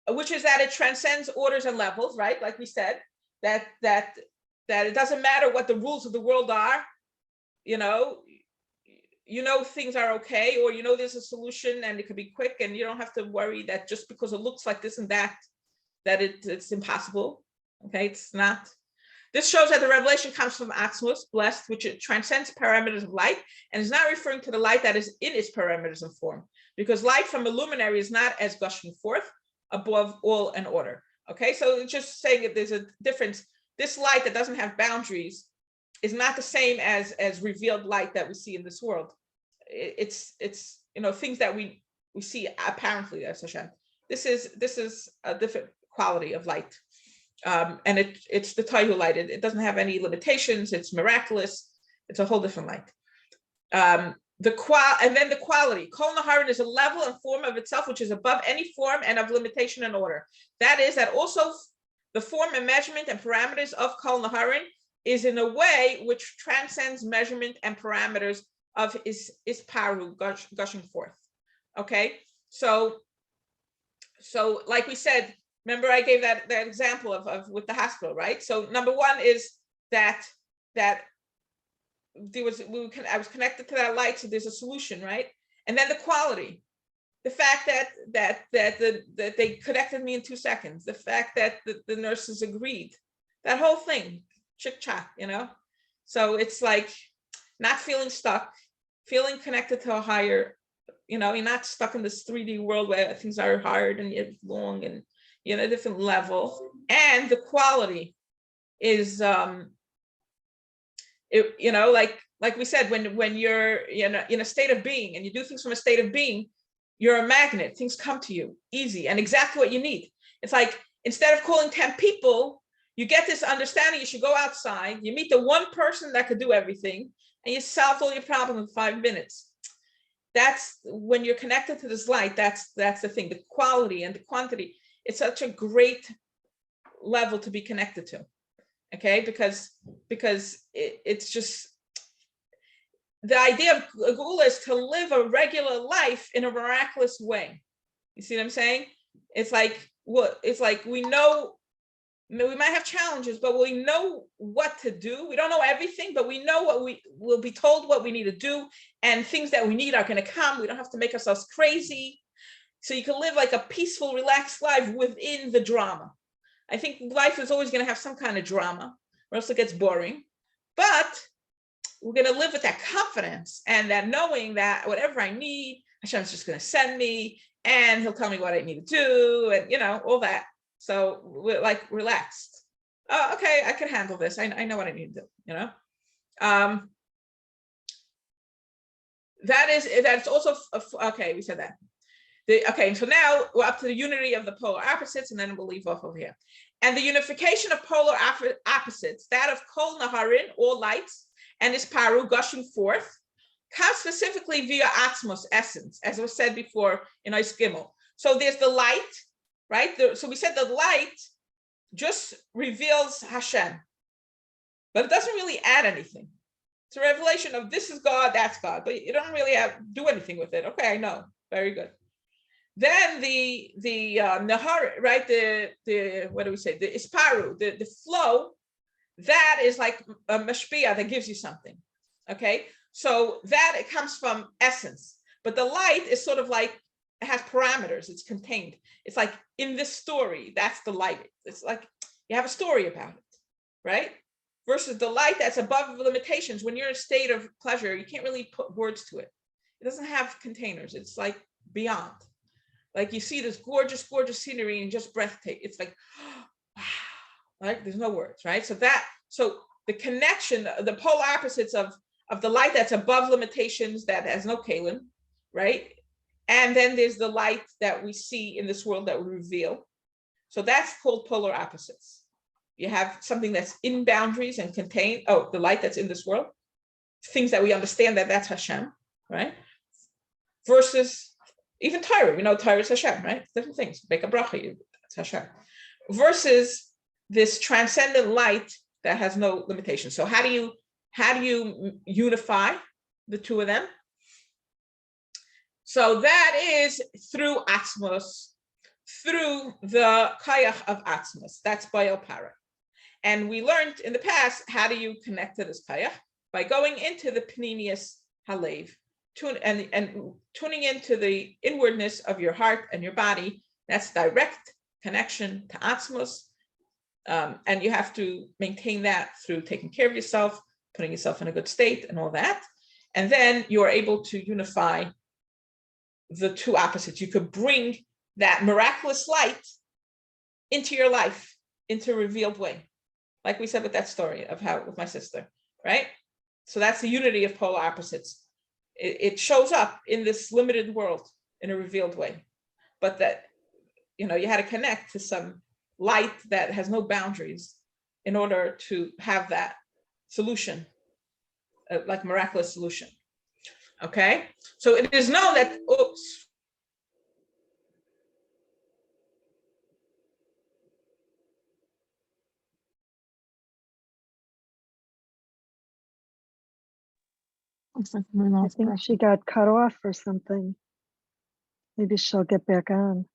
which is that it transcends orders and levels, right? Like we said, that it doesn't matter what the rules of the world are, things are okay, or there's a solution and it could be quick, and you don't have to worry that just because it looks like this and that it's impossible. Okay, it's not. This shows that the revelation comes from Atzmos, blessed, which it transcends parameters of light, and is not referring to the light that is in its parameters of form, because light from a luminary is not as gushing forth above all and order. Okay, so it's just saying that there's a difference. This light that doesn't have boundaries is not the same as revealed light that we see in this world. It's things that we see apparently as Hashem. This is a different quality of light, and it's the Tohu light. It doesn't have any limitations. It's miraculous. It's a whole different light. And then the quality. Kol Naharin is a level and form of itself which is above any form and of limitation and order. That is that also the form and measurement and parameters of Kol Naharin is in a way which transcends measurement and parameters of is paru, gushing forth. Okay, so like we said, remember I gave that example of with the hospital, right? So number one is that I was connected to that light, so there's a solution, right? And then the quality, the fact that they connected me in 2 seconds, the fact that the nurses agreed, that whole thing, chick chat, So it's like not feeling stuck, feeling connected to a higher, you're not stuck in this 3D world where things are hard and you're long and a different level. And the quality is like we said, when you're in a state of being and you do things from a state of being, you're a magnet. Things come to you easy and exactly what you need. It's like instead of calling 10 people, you get this understanding you should go outside, you meet the one person that could do everything, and you solve all your problems in 5 minutes. That's when you're connected to this light. That's the thing, the quality and the quantity. It's such a great level to be connected to. Okay, because it's just the idea of Geula is to live a regular life in a miraculous way. You see what I'm saying? It's like we know we might have challenges, but we know what to do. We don't know everything, but we know what we will be told what we need to do, and things that we need are going to come. We don't have to make ourselves crazy. So you can live like a peaceful, relaxed life within the drama. I think life is always going to have some kind of drama, or else it gets boring. But we're going to live with that confidence and that knowing that whatever I need, Hashem's just going to send me, and He'll tell me what I need to do, and all that. So we're like relaxed. Oh, okay, I can handle this. I know what I need to do. That's also okay. We said that. Okay, so now we're up to the unity of the polar opposites, and then we'll leave off over here. And the unification of polar opposites, that of Kol Naharin, all lights, and this paru gushing forth, comes specifically via Atzmos, essence, as was said before in Ois Gimel. So there's the light, right? So we said the light just reveals Hashem, but it doesn't really add anything. It's a revelation of this is God, that's God, but you don't really do anything with it. Okay, I know, very good. Then the Nahar, right? The what do we say? The Isparu, the flow, that is like a mashpia that gives you something. Okay, so that it comes from essence, but the light is sort of like it has parameters. It's contained. It's like in this story, that's the light. It's like you have a story about it, right? Versus the light that's above limitations. When you're in a state of pleasure, you can't really put words to it. It doesn't have containers. It's like beyond. Like you see this gorgeous, gorgeous scenery and just breathtaking. It's like, wow, right? There's no words, right? So the connection, the polar opposites of the light that's above limitations, that has no kalim, right? And then there's the light that we see in this world that we reveal. So that's called polar opposites. You have something that's in boundaries and contained, the light that's in this world, things that we understand that's Hashem, right? Versus even Torah, we know Torah is Hashem, right? Different things, make a bracha, that's Hashem. Versus this transcendent light that has no limitation. So how do you unify the two of them? So that is through atzmos, through the kayach of atzmos. That's bayal para. And we learned in the past, how do you connect to this kayach? By going into the pnimius halev, and tuning into the inwardness of your heart and your body. That's direct connection to atzmos. And you have to maintain that through taking care of yourself, putting yourself in a good state and all that. And then you're able to unify the two opposites. You could bring that miraculous light into your life, into a revealed way. Like we said with that story of how with my sister, right? So that's the unity of polar opposites. It shows up in this limited world in a revealed way. But that, you had to connect to some light that has no boundaries in order to have that solution, like miraculous solution. Okay, so it is known that, I think she got cut off or something. Maybe she'll get back on.